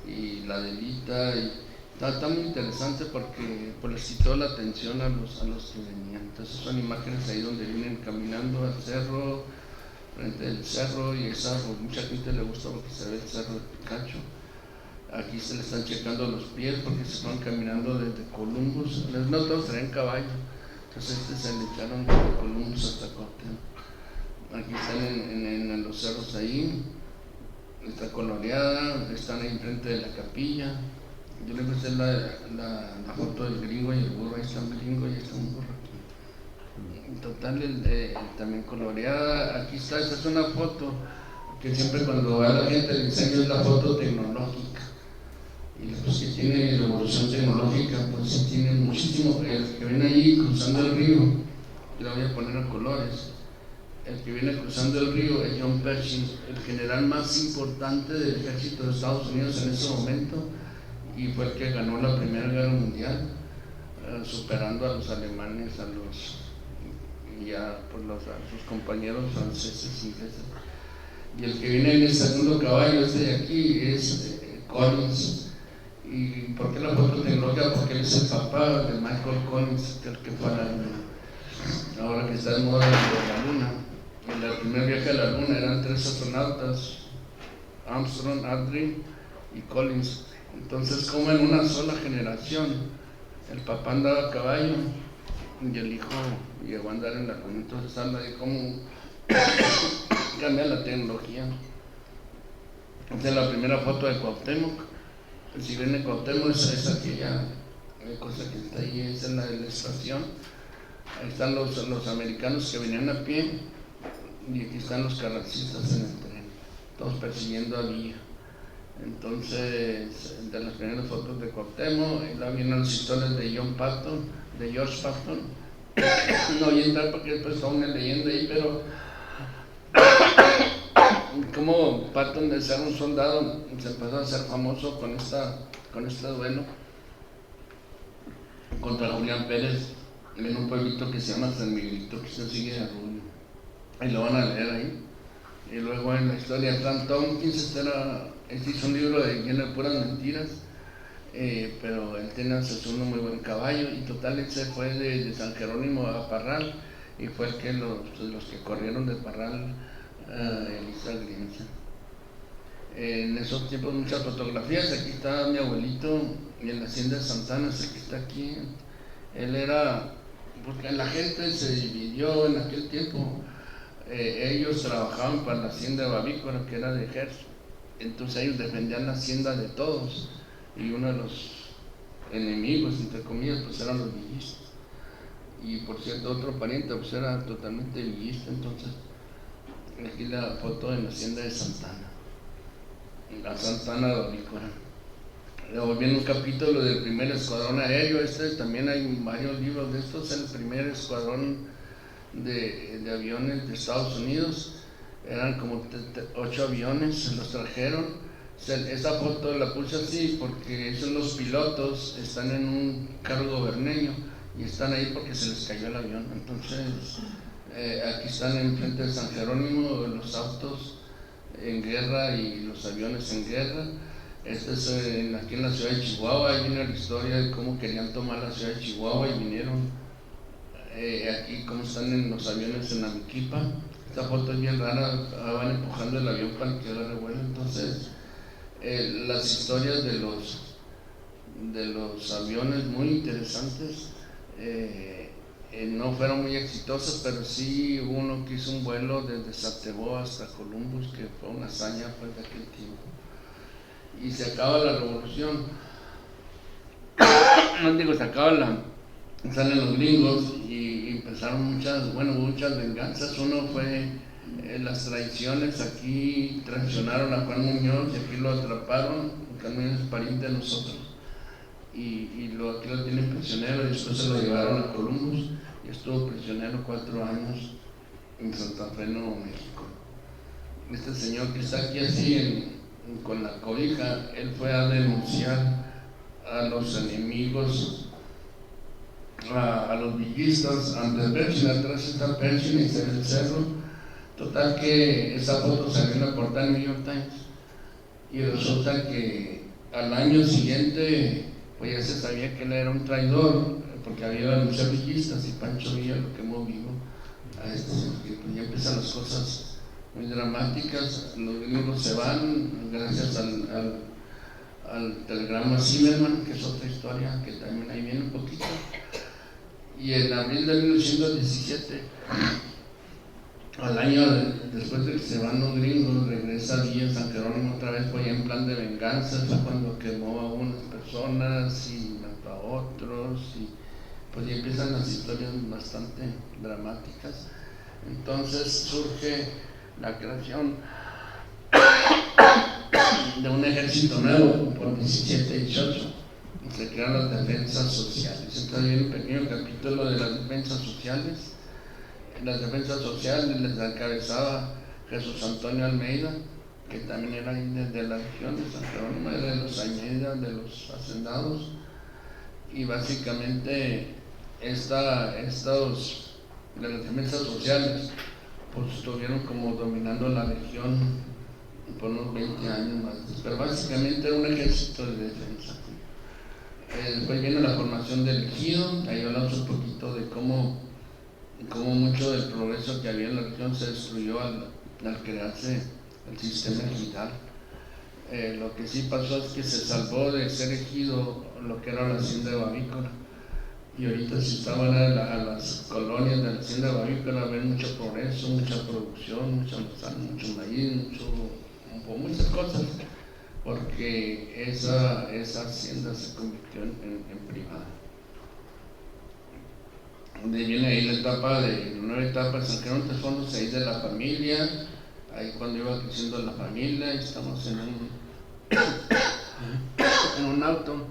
y la delita. Y está muy interesante porque les quitó la atención a los que venían. Entonces son imágenes ahí donde vienen caminando al cerro, frente al cerro, y esa pues, mucha gente le gusta porque se ve el cerro de Picacho. Aquí se le están checando los pies porque se van caminando desde Columbus. No todos traen caballo, entonces se le echaron desde Columbus hasta Cuauhtémoc. Aquí están en los cerros ahí, está coloreada, están ahí enfrente de la capilla. Yo le puse la foto del gringo y el burro, ahí está un gringo y está un burro aquí. En total también coloreada. Aquí está, esta es una foto que siempre cuando a la gente le enseño es la foto tecnológica. Y pues que tiene revolución tecnológica, pues sí tiene muchísimo. El que viene ahí cruzando el río, la voy a poner a colores. El que viene cruzando el río es John Pershing, el general más importante del ejército de Estados Unidos en ese momento, y fue el que ganó la Primera Guerra Mundial, superando a los alemanes, y a sus compañeros franceses, ingleses. Y el que viene en el segundo caballo, este de aquí, es Collins. ¿Y por qué la foto tecnológica? Porque él es el papá de Michael Collins, el que fue a la luna. Ahora que está de moda de la luna. En el primer viaje a la luna eran 3 astronautas, Armstrong, Aldrin y Collins. Entonces, como en una sola generación, el papá andaba a caballo y el hijo llegó a andar en la luna. Entonces habla de cómo cambia la tecnología. Esta es la primera foto de Cuauhtémoc. Si ven en Cuauhtémoc, es aquella cosa que está ahí, esa es la de la estación. Ahí están los americanos que venían a pie, y aquí están los carrancistas en el tren, todos persiguiendo a Villa. Entonces, de las primeras fotos de Cuauhtémoc, y luego vienen las historias de George Patton. No voy a entrar porque después está una leyenda ahí, pero como Patton, de ser un soldado, se empezó a hacer famoso con este duelo contra Julián Pérez en un pueblito que se llama San Miguelito, que se sigue a Rubio. Y lo van a leer ahí. Y luego en la historia de Frank Tompkins, este hizo un libro lleno de puras mentiras, pero él tenía un muy buen caballo, y total él se fue de San Jerónimo a Parral, y fue el que los que corrieron de Parral Elisa Grimson. En esos tiempos muchas fotografías. Aquí está mi abuelito en la hacienda de Santana, que está aquí. Él era, porque la gente se dividió en aquel tiempo. Ellos trabajaban para la hacienda de Bavícora, que era de ejército. Entonces ellos defendían la hacienda de todos, y uno de los enemigos, entre comillas, pues eran los villistas. Y por cierto, otro pariente pues era totalmente villista. Entonces aquí la foto en la hacienda de Santana, la Santana de Bavícora. Luego viene un capítulo del primer escuadrón aéreo. También hay varios libros de estos. El primer escuadrón de aviones de Estados Unidos, eran como 8 aviones, se los trajeron. Esa foto la puse así porque son los pilotos, están en un carro goberneño y están ahí porque se les cayó el avión. Entonces aquí están enfrente de San Jerónimo los autos en guerra y los aviones en guerra. Este es aquí en la ciudad de Chihuahua. Ahí viene la historia de cómo querían tomar la ciudad de Chihuahua y vinieron. Aquí como están en los aviones en Amiquipa. Esta foto es bien rara, van empujando el avión para que agarre vuelo. Entonces las historias de los aviones muy interesantes. No fueron muy exitosas, pero sí hubo uno que hizo un vuelo desde Satebó hasta Columbus, que fue una hazaña pues, de aquel tiempo. Y se acaba la revolución. No digo, se acaba salen los gringos y empezaron muchas venganzas. Uno fue las traiciones. Aquí traicionaron a Juan Muñoz y aquí lo atraparon. Juan Muñoz es pariente de nosotros. y aquí lo tienen prisionero, y después se lo llevaron a Columbus y estuvo prisionero 4 años en Santa Fe, Nuevo México. Este señor que está aquí así con la cobija, él fue a denunciar a los enemigos, a los villistas ante Pershing. Atrás está Pershing y se ve el cerro. Total que esa foto salió en la portada del New York Times, y resulta que al año siguiente pues ya se sabía que él era un traidor, porque había denunciado villistas y Pancho Villa lo quemó vivo a este señor. Pues ya empiezan las cosas muy dramáticas. Los gringos se van gracias al telegrama Zimmerman, que es otra historia que también ahí viene un poquito. Y en abril de 1917, al año después de que se van los gringos, regresa Villa San Jerónimo otra vez, pues ya en plan de venganza. Fue cuando quemó a unas personas y mató a otros, y pues ya empiezan las historias bastante dramáticas. Entonces surge la creación de un ejército nuevo por 17 y 18, y se crean las defensas sociales. Entonces hay un pequeño capítulo de las defensas sociales. Las defensas sociales les encabezaba Jesús Antonio Almeida, que también era de la región de San Jerónimo, de los Almeida, de los hacendados, y básicamente estos de las defensas sociales pues estuvieron como dominando la región por unos 20 años más, pero básicamente era un ejército de defensa. Después viene la formación del ejido. Ahí hablamos un poquito de cómo mucho del progreso que había en la región se destruyó al crearse el sistema ejidal. Lo que sí pasó es que se salvó de ser ejido lo que era la hacienda de Bavícola, y ahorita si estaban a las colonias de la hacienda de Bavícola ven mucho progreso, mucha producción, mucha manzana, mucho maíz, muchas cosas, porque esa hacienda se convirtió en privada. De viene ahí la nueva etapa de San Jerónimo, fondos ahí de la familia, ahí cuando iba creciendo la familia. Estamos en un auto,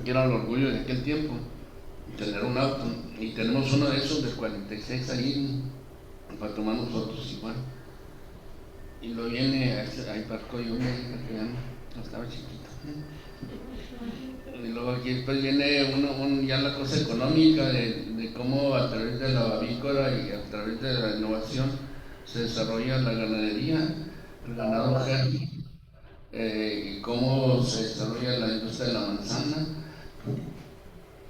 que era el orgullo de aquel tiempo, tener un auto, y tenemos uno de esos del 46 ahí para tomar fotos igual. Y lo viene, ahí parcó yo, que ya no estaba chiquito. Y luego aquí después viene ya la cosa económica de cómo a través de la Bavícola y a través de la innovación se desarrolla la ganadería, el ganado jerky, y cómo se desarrolla la industria de la manzana.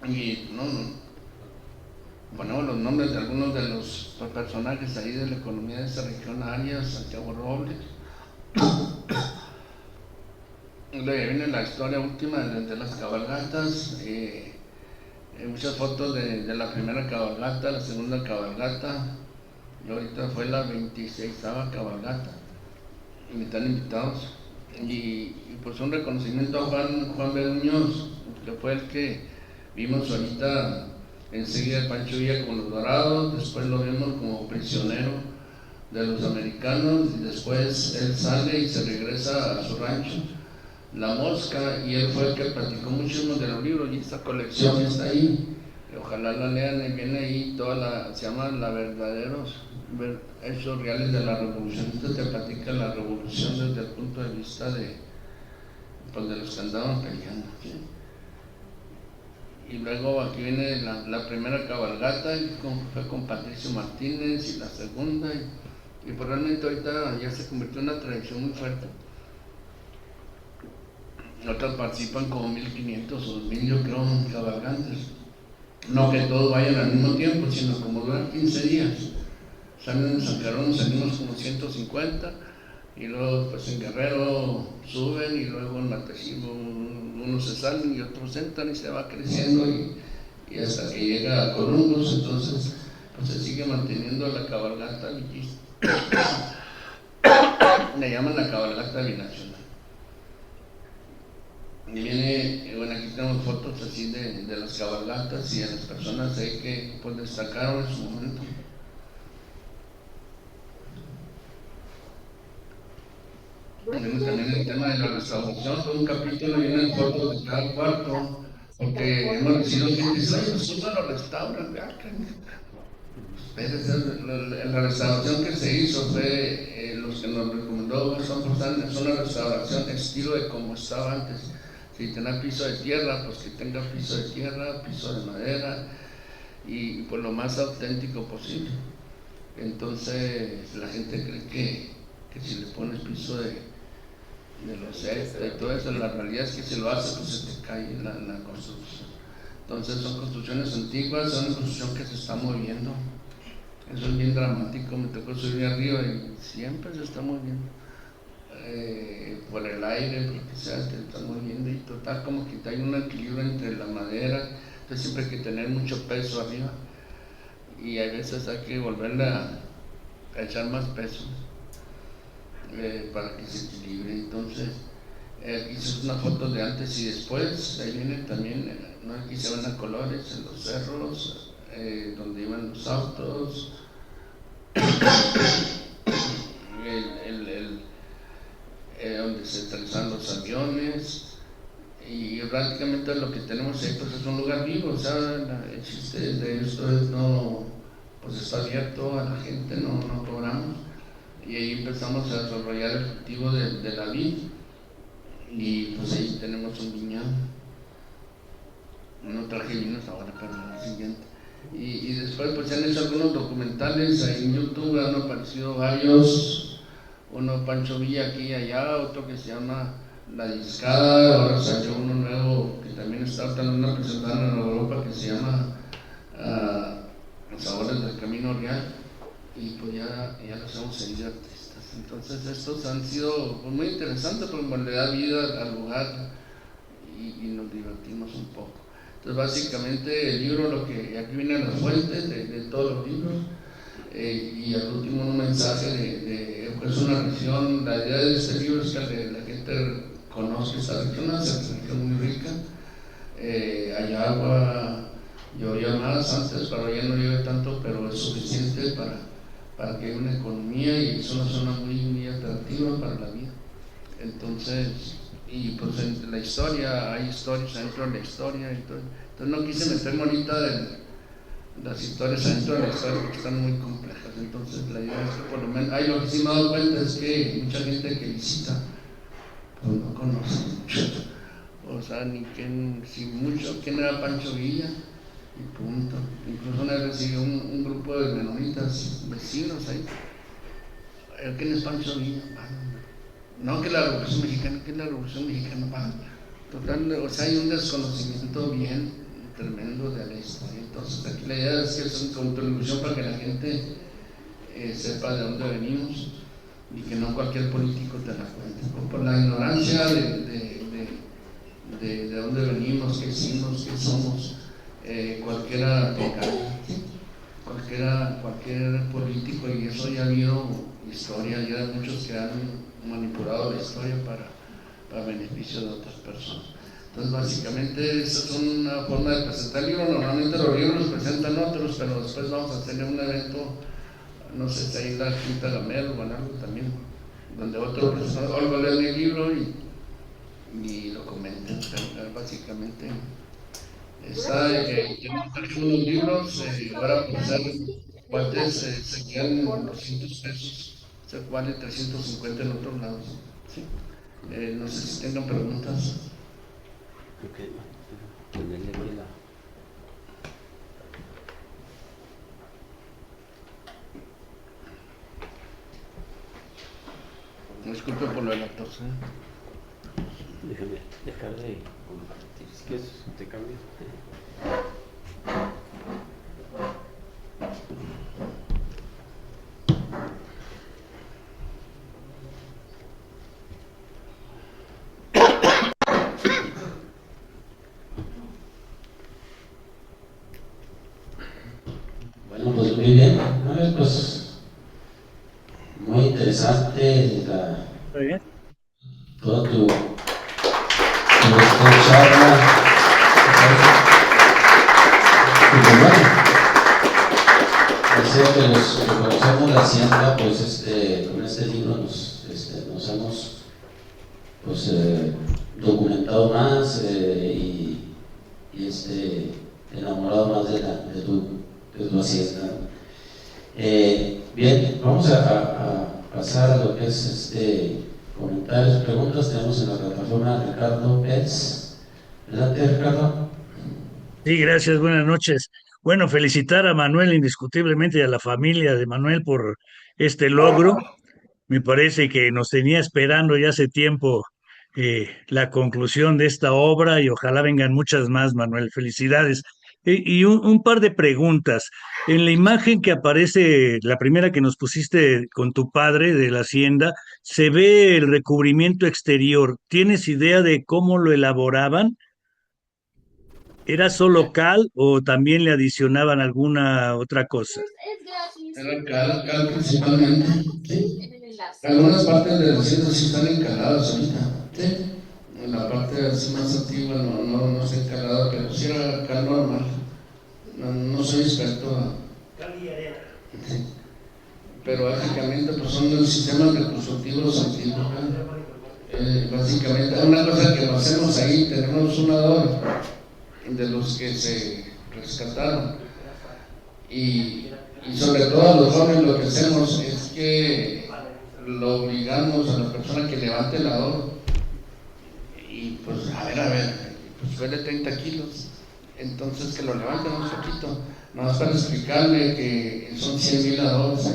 Y ponemos los nombres de algunos de los personajes ahí de la economía de esa región: Arias, Santiago Robles. Luego viene la historia última de las cabalgatas. Muchas fotos de la primera cabalgata, la segunda cabalgata, y ahorita fue la 26ª cabalgata, y están invitados. Y pues un reconocimiento a Juan B. Muñoz, que fue el que vimos ahorita enseguida, Pancho Villa con los Dorados. Después lo vimos como prisionero de los americanos, y después él sale y se regresa a su rancho, La Mosca, y él fue el que platicó muchísimo de los libros, y esta colección está ahí, y ojalá la lean. Y viene ahí se llama La Verdaderos Hechos Reales de la Revolución. Esto te platica la revolución desde el punto de vista de los que andaban peleando, ¿sí? Y luego aquí viene la primera cabalgata, fue con Patricio Martínez, y la segunda, y pues realmente ahorita ya se convirtió en una tradición muy fuerte. Otras participan como 1500 o 2000, yo creo, cabalgantes. No que todos vayan al mismo tiempo, sino como duran 15 días. Salen en San Jerónimo, salimos como 150, y luego pues en Guerrero suben, y luego en Matecibo unos se salen y otros entran, y se va creciendo, y hasta que llega a Columbus. Entonces pues se sigue manteniendo la cabalgata villista. Le llaman la cabalgata binacional. Y aquí tenemos fotos así de las cabalgatas y de las personas ahí que pues destacaron en su momento. Tenemos también el tema de la restauración, todo un capítulo y en fotos de cada cuarto, porque hemos recibido gente que dice, oye, nosotros lo restauran, la restauración que se hizo fue, los que nos recomendó son la restauración estilo de como estaba antes. Si tenía piso de tierra, pues que tenga piso de tierra, piso de madera y por lo más auténtico posible. Entonces la gente cree que si le pones piso de loseta y todo eso, la realidad es que si lo hace, pues se te cae la construcción. Entonces son construcciones antiguas, son una construcción que se está moviendo. Eso es bien dramático, me tocó subir arriba y siempre se está moviendo. Por el aire, por lo que sea, se está moviendo y total como que hay un equilibrio entre la madera, entonces siempre hay que tener mucho peso arriba y a veces hay que volverle a echar más peso para que se equilibre. Entonces hice una foto de antes y después, ahí viene también, ¿no? Aquí se ven a colores en los cerros, donde iban los autos, donde se aterrizan los aviones, y prácticamente lo que tenemos ahí pues es un lugar vivo, o sea, el chiste de esto es pues está abierto a la gente, no cobramos, y ahí empezamos a desarrollar el cultivo de la vid, y pues ahí tenemos un viñedo. No traje vinos ahora, pero el siguiente. Y después pues se han hecho algunos documentales ahí en YouTube, han aparecido varios, uno Pancho Villa aquí y allá, otro que se llama La Discada, ahora salió uno nuevo que también está también presentando en Europa que se llama Los Sabores del Camino Real, y pues ya los hemos seguido artistas. Entonces estos han sido pues, muy interesantes porque le da vida al lugar y nos divertimos un poco. Entonces básicamente el libro, aquí vienen las fuentes de todos los libros, y al último un mensaje pues una región. La idea de este libro es que la gente conozca esta región, es una región muy rica, hay agua, llovía más antes, pero ya no llueve tanto, pero es suficiente para que haya una economía y es una zona muy atractiva para la vida. Entonces, y pues en la historia, hay historias dentro de la historia, entonces no quise meterme ahorita de las historias dentro de la historia porque están muy complejas. Entonces la idea es que por lo menos, lo que sí me he dado cuenta es que mucha gente que visita pues no conoce mucho, o sea, ni quién era Pancho Villa y punto. Incluso una vez recibí un grupo de menonitas vecinos ahí, ¿quién es Pancho Villa? No, que la Revolución Mexicana, total, o sea, hay un desconocimiento bien tremendo de la historia. Entonces aquí la idea es que es una contribución para que la gente sepa de dónde venimos y que no cualquier político te la cuente, por la ignorancia de dónde venimos, qué hicimos, qué somos, cualquier político, y eso ya ha habido historia, ya hay muchos que han manipulado la historia para beneficio de otras personas. Entonces básicamente esa es una forma de presentar el libro. Normalmente los libros los presentan otros, pero después vamos a tener un evento, no sé si ahí la Quinta Gamel o algo también, donde otro profesor va a leer el libro y lo comenten. Básicamente está, tenemos unos libros, ahora por ser cuates se quedan 200 pesos, se vale 350 en otros lados. ¿Sí? No sé si tengan preguntas. Disculpe por lo de la tos. Déjame dejarle compartir. Es que eso te cambia. Bueno, pues muy bien. A ver, pues muy interesante Muy bien. toda tu charla. Y pues bueno, deseo que los que conocemos la hacienda, pues con este libro nos hemos pues documentado más enamorado más de tu hacienda. Bien, vamos a pasar a lo que es comentarios, preguntas. Tenemos en la plataforma a Ricardo Pérez. Adelante, Ricardo. Sí, gracias, buenas noches. Bueno, felicitar a Manuel indiscutiblemente y a la familia de Manuel por este logro. Me parece que nos tenía esperando ya hace tiempo la conclusión de esta obra y ojalá vengan muchas más, Manuel. Felicidades. Y un par de preguntas. En la imagen que aparece, la primera que nos pusiste con tu padre de la hacienda, se ve el recubrimiento exterior. ¿Tienes idea de cómo lo elaboraban? ¿Era solo cal o también le adicionaban alguna otra cosa? Era cal principalmente, ¿sí? Algunas partes de los centros sí están encaladas ahorita, ¿sí? En la parte así más antigua no está encalada, pero sí era cal normal. No soy experto. Sí. Pero básicamente pues son los sistemas reconstructivos antiguos. Básicamente, una cosa que lo hacemos ahí, tenemos un adorno de los que se rescataron. Y sobre todo a los jóvenes lo que hacemos es que lo obligamos a la persona que levante el adorno y pues a ver, pues suele 30 kilos, entonces que lo levanten un poquito, nada más para explicarle que son 100,000 adobes.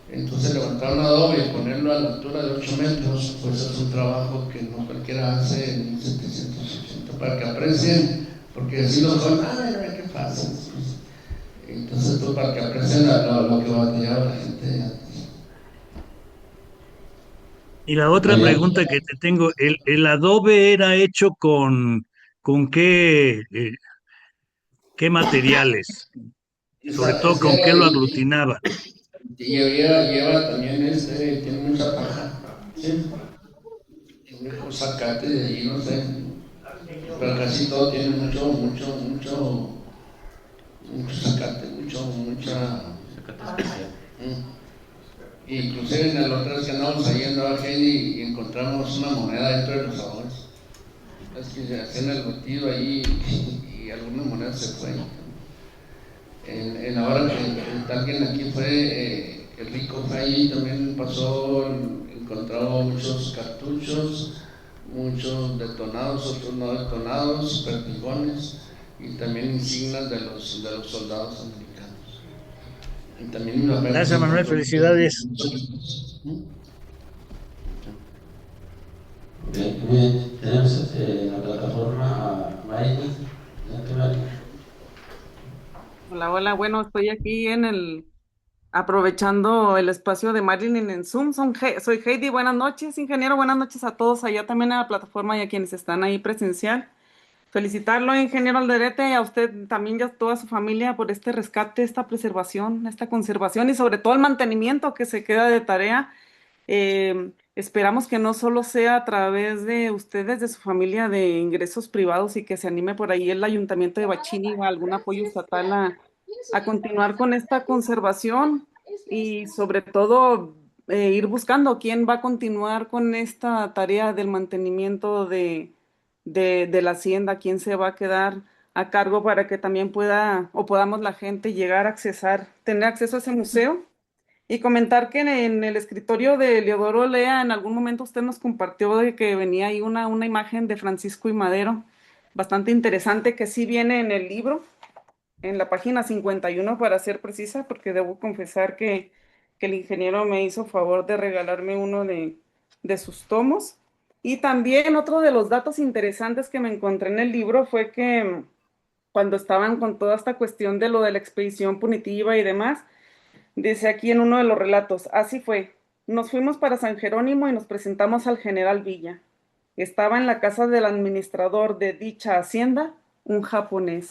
Entonces levantar un adobe y ponerlo a la altura de 8 metros, pues es un trabajo que no cualquiera hace en 1780, para que aprecien, porque si los jóvenes, ¿qué pasa? Entonces, pues, para que aprecien lo que batallaba la gente antes. Y la otra pregunta que te tengo, ¿el adobe era hecho con qué materiales? Sobre todo, ¿con qué lo aglutinaban? Y lleva también tiene mucha paja, ¿sí? Un zacate de allí, no sé, pero casi todo tiene mucho zacate, mucha. Zacate especial. Inclusive en la otra vez que andamos ahí en Nueva Geni y encontramos una moneda dentro de los sabores. Es que se hacían el batido ahí y algunas monedas se fueron. En la hora que alguien aquí fue, el rico fue ahí, también pasó, encontró muchos cartuchos, muchos detonados, otros no detonados, perdigones y también insignias de los soldados americanos. Y también Gracias, Manuel, felicidades. Bien, tenemos en la plataforma a Marilyn. Adelante, Marilyn. Hola, bueno, estoy aquí aprovechando el espacio de Marilyn en Zoom. Soy Heidi, buenas noches, ingeniero, buenas noches a todos allá también en la plataforma y a quienes están ahí presencial. Felicitarlo, ingeniero Alderete, y a usted también y a toda su familia por este rescate, esta preservación, esta conservación y sobre todo el mantenimiento que se queda de tarea. Esperamos que no solo sea a través de ustedes, de su familia, de ingresos privados y que se anime por ahí el Ayuntamiento de Bachini o algún apoyo estatal a continuar con esta conservación y sobre todo ir buscando quién va a continuar con esta tarea del mantenimiento de la hacienda, quién se va a quedar a cargo para que también podamos la gente llegar a tener acceso a ese museo. Y comentar que en el escritorio de Leodoro Lea, en algún momento usted nos compartió de que venía ahí una imagen de Francisco y Madero, bastante interesante, que sí viene en el libro, en la página 51 para ser precisa, porque debo confesar que el ingeniero me hizo favor de regalarme uno de sus tomos. Y también otro de los datos interesantes que me encontré en el libro fue que cuando estaban con toda esta cuestión de lo de la expedición punitiva y demás, dice aquí en uno de los relatos, así fue, nos fuimos para San Jerónimo y nos presentamos al general Villa. Estaba en la casa del administrador de dicha hacienda, un japonés.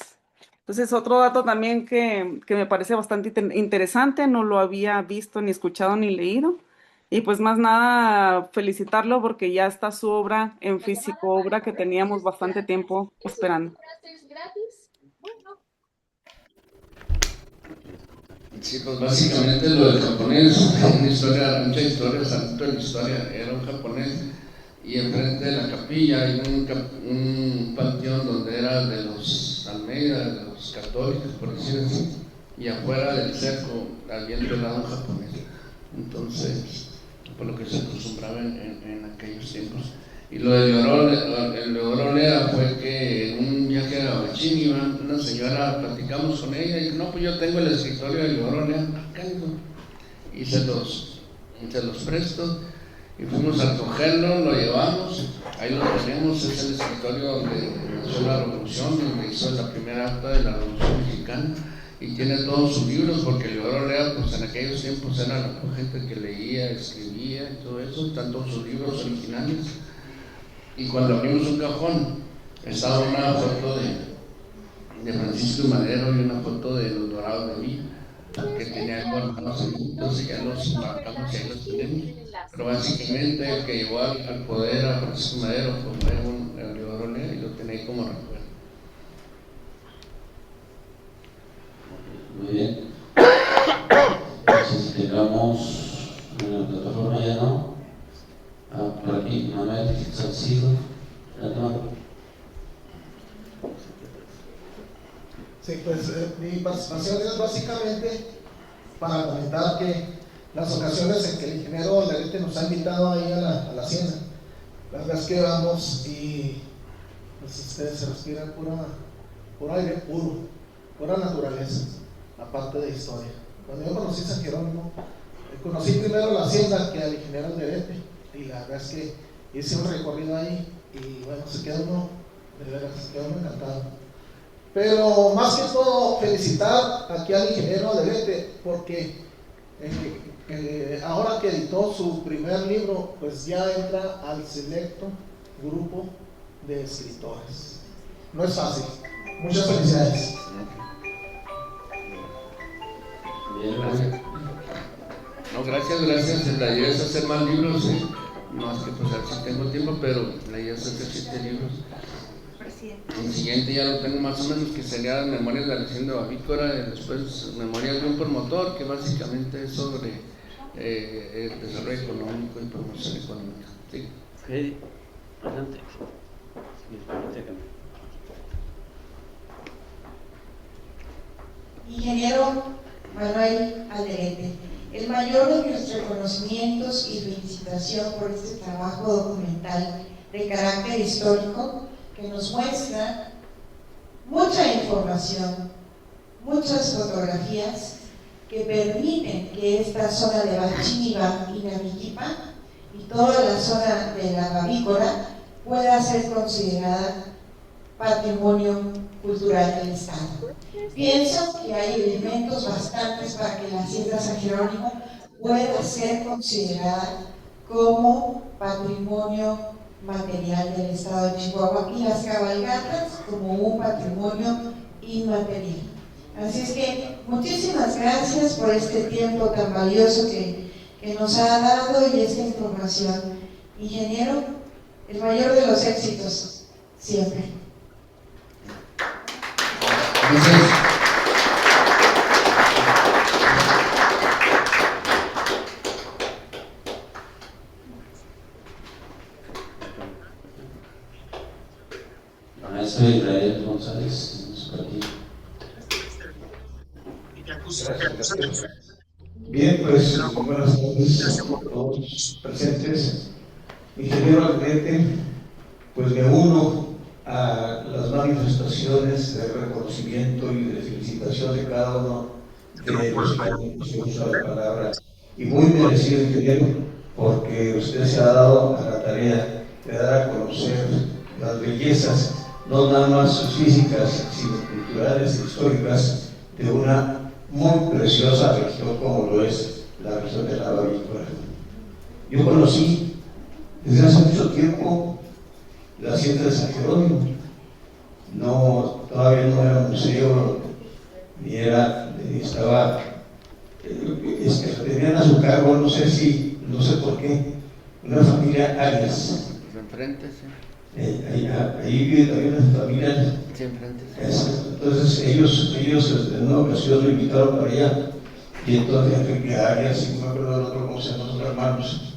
Entonces, otro dato también que me parece bastante interesante, no lo había visto, ni escuchado, ni leído. Y pues más nada, felicitarlo porque ya está su obra en físico, obra que teníamos bastante tiempo esperando. Sí, pues básicamente lo del japonés, mucha historia, tanto de la historia, era un japonés y enfrente de la capilla hay un panteón donde era de los Almeida, de los católicos, por decir así, y afuera del cerco había enterrado un japonés. Entonces, por lo que se acostumbraba en aquellos tiempos. Y lo de Llorolea fue que en un viaje a Huachini, una señora, platicamos con ella y dijo, no, pues yo tengo el escritorio de Llorolea, y se los presto, y fuimos a recogerlo, lo llevamos, ahí lo tenemos, es el escritorio donde nació la revolución, donde hizo la primera acta de la revolución mexicana, y tiene todos sus libros, porque Llorolea, pues en aquellos tiempos era la gente que leía, escribía y todo eso, están todos sus libros originales. Y cuando abrimos un cajón, estaba una foto de Francisco Madero y una foto de los Dorados de Villa, que tenía algo hermanos, entonces ya los marcamos y ahí los tenemos. Pero básicamente el que llevó al poder a Francisco Madero fue un Llorolea y lo tenéis como recuerdo. Muy bien. Entonces tengamos en la plataforma ya no. Por aquí, Manuel Salcido, hermano. Sí, pues mi participación es básicamente para comentar que las ocasiones en que el ingeniero Lerete nos ha invitado ahí a la hacienda, la verdad es que vamos y pues ustedes se respiran puro aire puro, pura naturaleza, aparte de historia. Cuando yo conocí San Jerónimo, conocí primero la hacienda que al ingeniero Lerete, y la verdad es que hice un recorrido ahí y bueno, se queda uno, de veras, se queda uno encantado. Pero más que todo, felicitar aquí al ingeniero Lerete, porque ahora que editó su primer libro, pues ya entra al selecto grupo de escritores. No es fácil. Muchas felicidades. Bien, gracias. No, gracias. La idea es hacer más libros, no es que pues así tengo tiempo, pero la idea es hacer 7 libros. El siguiente ya lo tengo más o menos, que sería Memorias de la Hacienda Bavícora, y después Memorias de un promotor, que básicamente es sobre el desarrollo económico y promoción económica. ¿Sí? Okay. Adelante. Ingeniero Manuel Alderete, el mayor de nuestros reconocimientos y felicitación por este trabajo documental de carácter histórico que nos muestra mucha información, muchas fotografías que permiten que esta zona de Bachíniva y Namiquipa y toda la zona de la Bavícora pueda ser considerada patrimonio cultural del Estado. Pienso que hay elementos bastantes para que la Hacienda San Jerónimo pueda ser considerada como patrimonio material del Estado de Chihuahua y las cabalgatas como un patrimonio inmaterial. Así es que muchísimas gracias por este tiempo tan valioso que nos ha dado y esta información. Ingeniero, el mayor de los éxitos, siempre. Gracias. Maestro Israel González, por aquí. Gracias. Bien, pues buenas tardes a todos presentes. Ingeniero Alderete, pues me uno a las manifestaciones de reconocimiento y de felicitación de cada uno de los que usa la palabra. Y muy merecido, ingeniero, porque usted se ha dado a la tarea de dar a conocer las bellezas, no nada más físicas, sino culturales e históricas de una muy preciosa región como lo es la región de la Bavícora. Yo conocí desde hace mucho tiempo la hacienda de San Jerónimo. No, todavía no era museo, ni estaba, tenían a su cargo, no sé por qué, una familia Arias. Enfrente, sí. Ahí vive una familia. Sí, enfrente, sí. Entonces ellos en una ocasión lo invitaron para allá, y entonces Enrique Arias, y no me acuerdo del otro, cómo se llaman los hermanos,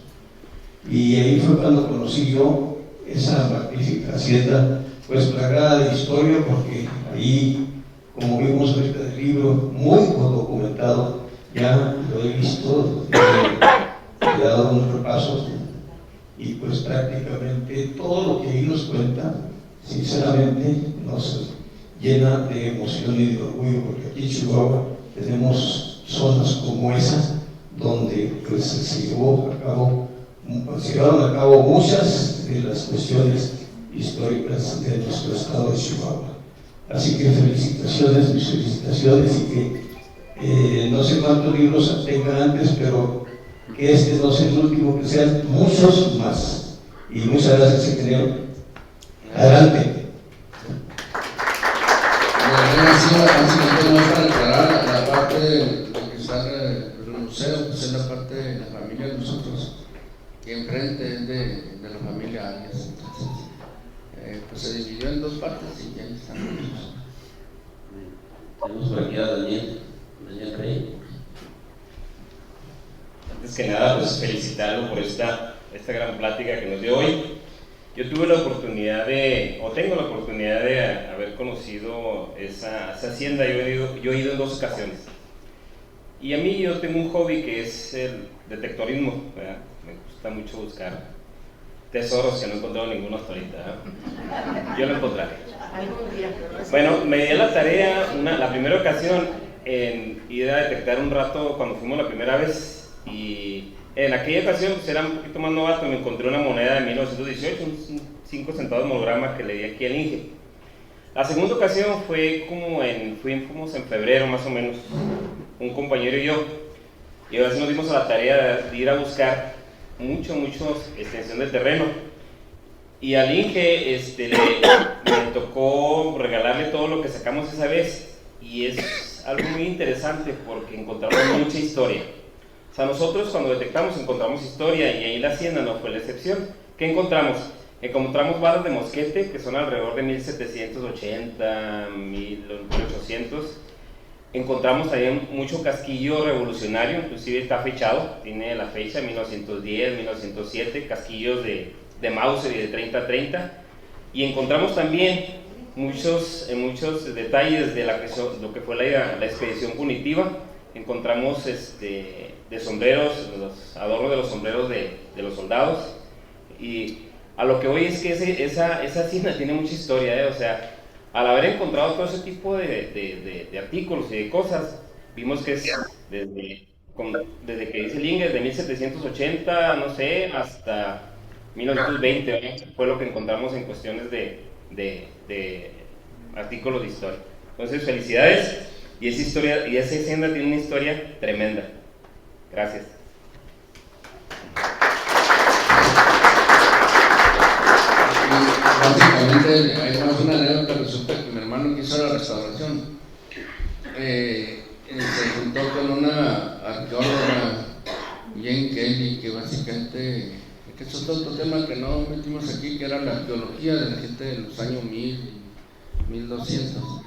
Y ahí fue cuando conocí yo esa magnífica hacienda, pues plagada de historia, porque ahí, como vimos ahorita del libro, muy documentado, ya lo he visto, he dado un repaso, y pues prácticamente todo lo que ahí nos cuenta, sinceramente, nos llena de emoción y de orgullo, porque aquí en Chihuahua tenemos zonas como esa, donde pues se llevaron a cabo muchas de las cuestiones históricas de nuestro estado de Chihuahua. Así que felicitaciones, mis felicitaciones, y que no sé cuántos libros tengan antes, pero que este no sea el último, que sean muchos más. Y muchas gracias, ingeniero. Adelante. Básicamente no es para aclarar la parte de que está el museo, pues es la parte de la familia de nosotros, que enfrente es de la familia Arias. Entonces, pues se dividió en dos partes y ahí están. Tenemos por aquí a Daniel Rey. Antes que nada, pues felicitarlo por esta gran plática que nos dio hoy. Yo tuve la oportunidad tengo la oportunidad de haber conocido esa hacienda. Yo he ido en 2 ocasiones. Y a mí yo tengo un hobby que es el detectorismo, ¿verdad? Me gusta mucho buscar tesoros que no he encontrado ninguno hasta ahorita, ¿verdad? Yo lo encontraré. Bueno, me di a la tarea, la primera ocasión, en ir a detectar un rato cuando fuimos la primera vez. Y en aquella ocasión, pues era un poquito más novato, me encontré una moneda de 1918, un 5 centavos monograma que le di aquí al Inge. La segunda ocasión fuimos en febrero más o menos, un compañero y yo, y ahora sí nos dimos a la tarea de ir a buscar mucho extensión de terreno. Y al Inge me tocó regalarle todo lo que sacamos esa vez, y es algo muy interesante porque encontramos mucha historia. O sea, nosotros cuando detectamos encontramos historia, y ahí la hacienda no fue la excepción. ¿Qué encontramos? Encontramos balas de mosquete que son alrededor de 1780, 1800. Encontramos también mucho casquillo revolucionario, inclusive está fechado, tiene la fecha 1910, 1907, casquillos de Mauser y de 30-30. Y encontramos también muchos detalles de lo que fue la expedición punitiva. Encontramos de sombreros, los adornos de los sombreros de los soldados, y a lo que voy es que esa hacienda tiene mucha historia, O sea, al haber encontrado todo ese tipo de artículos y de cosas, vimos que es desde que dice el Inge, de 1780, no sé, hasta 1920, ¿verdad? Fue lo que encontramos en cuestiones de artículos de historia. Entonces, felicidades. Y esa hacienda tiene una historia tremenda. Gracias. Básicamente hay más una anécdota. Resulta que mi hermano que hizo la restauración se juntó con una arqueóloga, Jane Kelly, que básicamente, que es otro tema que no metimos aquí, que era la arqueología de la gente de los años 1000 y 1200.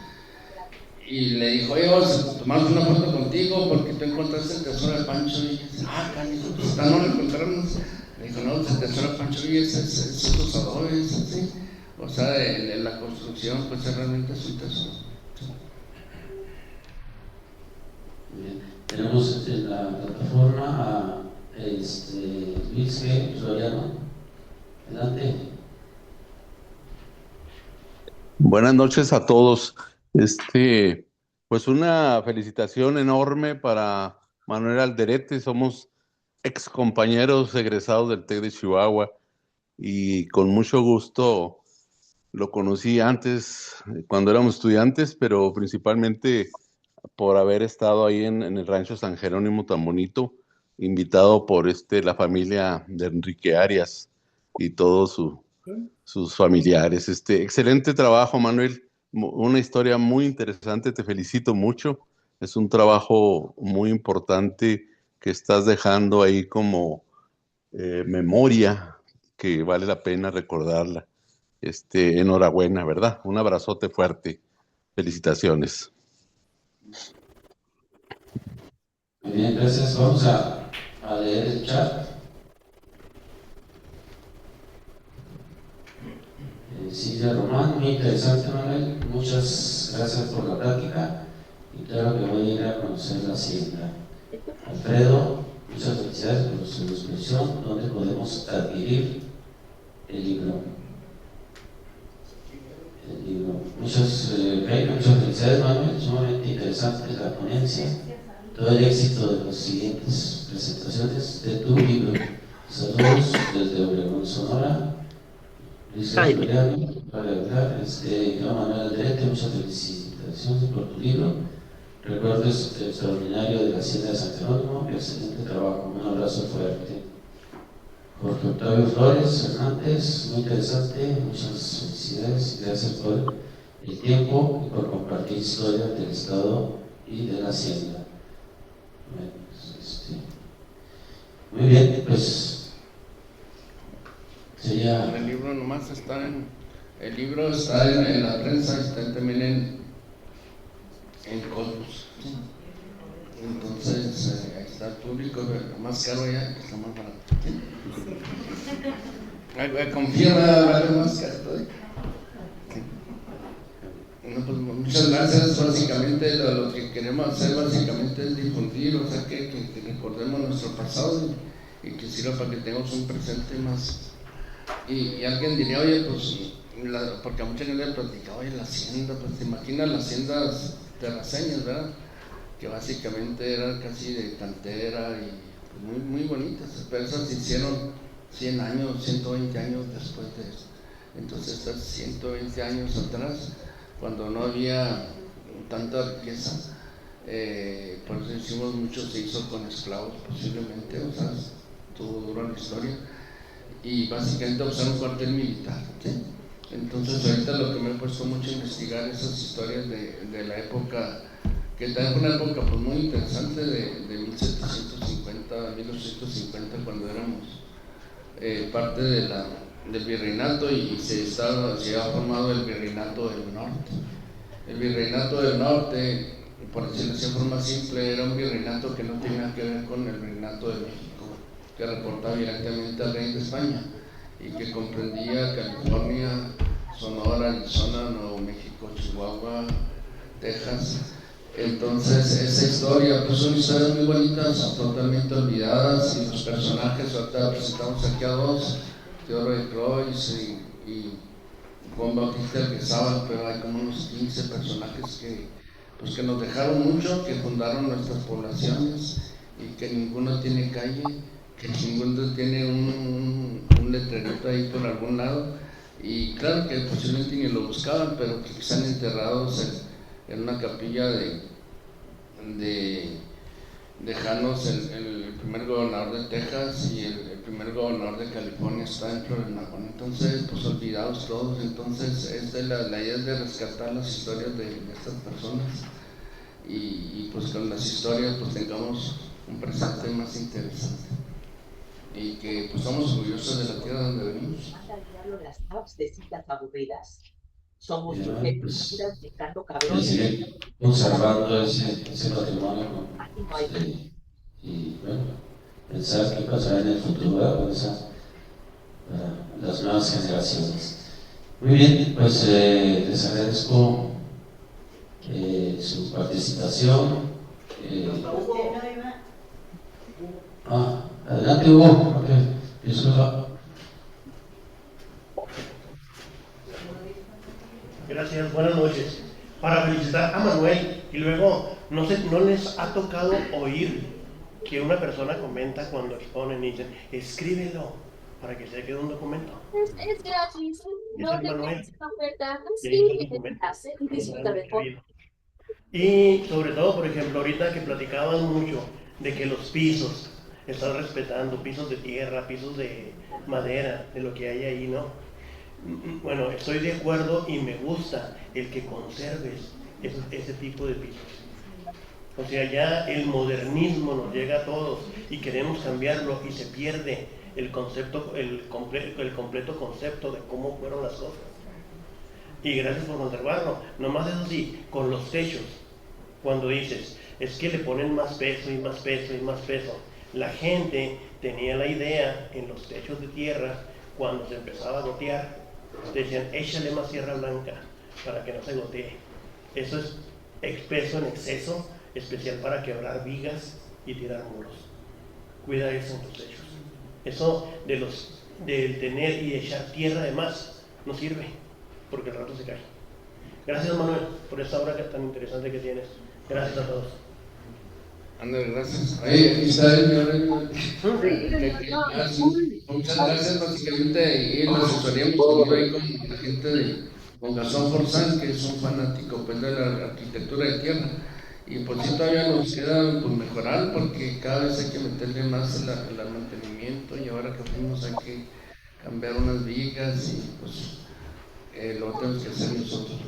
Y le dijo, oye, vamos a tomar una foto contigo porque tú encontraste el tesoro de Pancho Villa. Canijo, pues no lo encontramos. Le dijo, no, el tesoro de Pancho Villa es esos adobes, así. O sea, en la construcción, pues realmente es un tesoro. Bien. Tenemos en la plataforma a Luis G. Soriano. Adelante. Buenas noches a todos. Pues una felicitación enorme para Manuel Alderete. Somos ex compañeros egresados del TEC de Chihuahua, y con mucho gusto lo conocí antes, cuando éramos estudiantes, pero principalmente por haber estado ahí en el rancho San Jerónimo tan bonito, invitado por la familia de Enrique Arias y todos sus familiares. Excelente trabajo, Manuel. Una historia muy interesante, te felicito mucho. Es un trabajo muy importante que estás dejando ahí como memoria, que vale la pena recordarla. Enhorabuena, ¿verdad? Un abrazote fuerte. Felicitaciones. Muy bien, gracias. Vamos a leer el chat. Silvia Román. Muy interesante, Manuel, muchas gracias por la plática y claro que voy a ir a conocer la hacienda. Alfredo, muchas felicidades por su inscripción. ¿Dónde podemos adquirir el libro? Muchas felicidades, Manuel, sumamente interesante la ponencia, todo el éxito de las siguientes presentaciones de tu libro. Saludos desde Obregón, Sonora. Luis Juliano, Manuel Alderete, muchas felicitaciones por tu libro. Recuerdos extraordinario de la Hacienda de San Jerónimo, excelente trabajo, un abrazo fuerte. Jorge Octavio Flores Hernández, muy interesante, muchas felicidades y gracias por el tiempo y por compartir historias del Estado y de la Hacienda. Bueno, muy bien, pues sería... El libro nomás está el libro está en la prensa, está también en Cosmos. Entonces, ahí está el público, más caro ya, está más barato. Confía, vale más caro todavía. No, pues, muchas gracias. Básicamente lo que queremos hacer básicamente es difundir, o sea, que recordemos nuestro pasado y que sirva para que tengamos un presente más. Y alguien diría, oye, pues, porque a mucha gente le platicaba, oye, la hacienda, pues te imaginas las haciendas terraceñas, ¿verdad? Que básicamente eran casi de cantera y pues, muy bonitas, pero esas se hicieron 100 años, 120 años después de eso. Entonces, estas 120 años atrás, cuando no había tanta riqueza, por eso hicimos mucho, se hizo con esclavos posiblemente, o sea, estuvo dura la historia, y básicamente usaron un cuartel militar, ¿sí? Entonces ahorita lo que me he puesto mucho a investigar esas historias de la época, que también fue una época pues, muy interesante de 1750 a 1850, cuando éramos parte del virreinato y se había formado el virreinato del norte. El virreinato del norte, por decirlo de forma simple, era un virreinato que no tenía que ver con el virreinato de México, que reportaba directamente al rey de España y que comprendía California, Sonora, Arizona, Nuevo México, Chihuahua, Texas. Entonces esa historia, pues son historias muy bonitas, totalmente olvidadas, y los personajes, ahorita presentamos aquí a dos, Teodoro de Croix y Juan Bautista el Quesada, pero hay como unos 15 personajes que nos dejaron mucho, que fundaron nuestras poblaciones y que ninguno tiene calle, que ninguno tiene un letrerito ahí por algún lado, y claro que posiblemente ni lo buscaban, pero que están enterrados en una capilla de Janos, el primer gobernador de Texas y el primer gobernador de California está dentro del Nahón. Entonces, pues olvidados todos. Entonces, la idea es de rescatar las historias de estas personas y pues con las historias pues tengamos un presente más interesante y que pues somos orgullosos de la tierra donde venimos. De las apps de citas aburridas. Somos sujetos buscando cabrones. Seguir conservando ese patrimonio, ¿no? Y bueno, pensar qué pasará en el futuro, ¿verdad? Para las nuevas generaciones. Muy bien, pues les agradezco su participación. Adelante, Hugo. Disculpa. Gracias, buenas noches. Para felicitar a Manuel, y luego, no les ha tocado oír que una persona comenta cuando exponen y dicen, escríbelo para que se quede un documento. Es gratis, no te Manuel. oferta, sí, disfruta mejor. Y sobre todo, por ejemplo, ahorita que platicaban mucho de que los pisos, están respetando pisos de tierra, pisos de madera, de lo que hay ahí, ¿no? Bueno, estoy de acuerdo y me gusta el que conserves ese tipo de pisos. O sea, ya el modernismo nos llega a todos y queremos cambiarlo y se pierde el concepto, el completo concepto de cómo fueron las cosas. Y gracias por conservarlo. Nomás eso sí, con los techos, cuando dices, es que le ponen más peso y más peso y más peso. La gente tenía la idea en los techos de tierra, cuando se empezaba a gotear, te decían, échale más tierra blanca para que no se gotee. Eso es espeso en exceso, especial para quebrar vigas y tirar muros. Cuida eso en tus techos. Eso del tener y echar tierra de más no sirve, porque el rato se cae. Gracias, Manuel, por esta obra tan interesante que tienes. Gracias a todos. Ándale, gracias. Ahí está el muchas gracias, básicamente, y la asesoría hemos tenido ahí con la gente con Gastón Forzán, que es un fanático pues, de la arquitectura de tierra. Y por si todavía nos queda pues, mejorar, porque cada vez hay que meterle más el mantenimiento, y ahora que fuimos hay que cambiar unas vigas, y pues lo tenemos que hacer nosotros.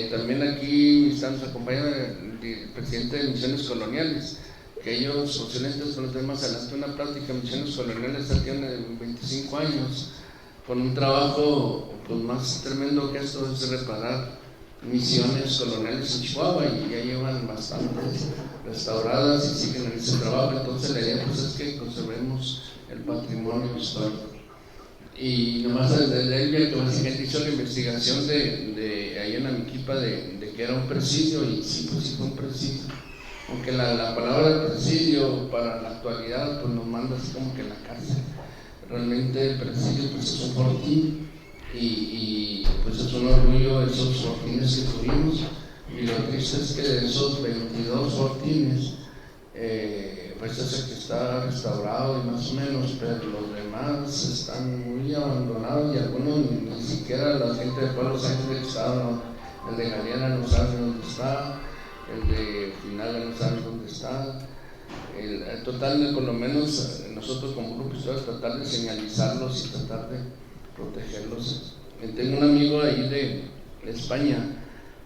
También aquí nos acompaña el presidente de Misiones Coloniales, que ellos posiblemente nos den más adelante una plática. Misiones Coloniales ya tiene 25 años con un trabajo pues, más tremendo que esto, es reparar misiones coloniales en Chihuahua, y ya llevan bastantes restauradas y siguen en ese trabajo. Entonces la idea pues, es que conservemos el patrimonio histórico. Y nomás desde Elvia, que básicamente hizo la investigación de ahí en Amiquipa de que era un presidio, y sí, pues sí fue un presidio. Aunque la palabra presidio para la actualidad pues nos manda así como que en la cárcel. Realmente el presidio pues es un fortín, y pues es un orgullo esos fortines que tuvimos, y lo triste es que de esos 22 fortines pues es el que está restaurado y más o menos, pero los demás están muy abandonados, y algunos ni siquiera la gente de Pueblo Sánchez del Estado, el de Galeana no sabe dónde está, el de Finaga no sabe dónde está. El total, por lo menos nosotros como grupo histórico, tratar de señalizarlos y tratar de protegerlos. Tengo un amigo ahí de España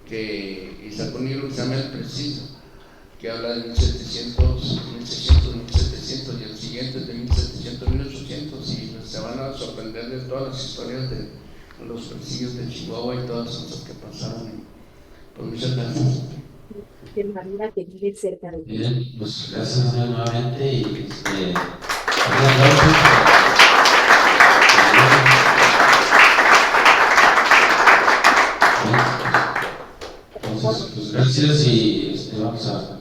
que sacó un libro que se llama El Presidio, que habla de 1700, 1600, 1700, y el siguiente es de 1700, 1800, y se van a sorprender de todas las historias de los presidios de Chihuahua y todas las cosas que pasaron. Pues muchas gracias. De manera que vive cerca de ti. Bien, pues gracias nuevamente, y entonces, pues gracias, y vamos a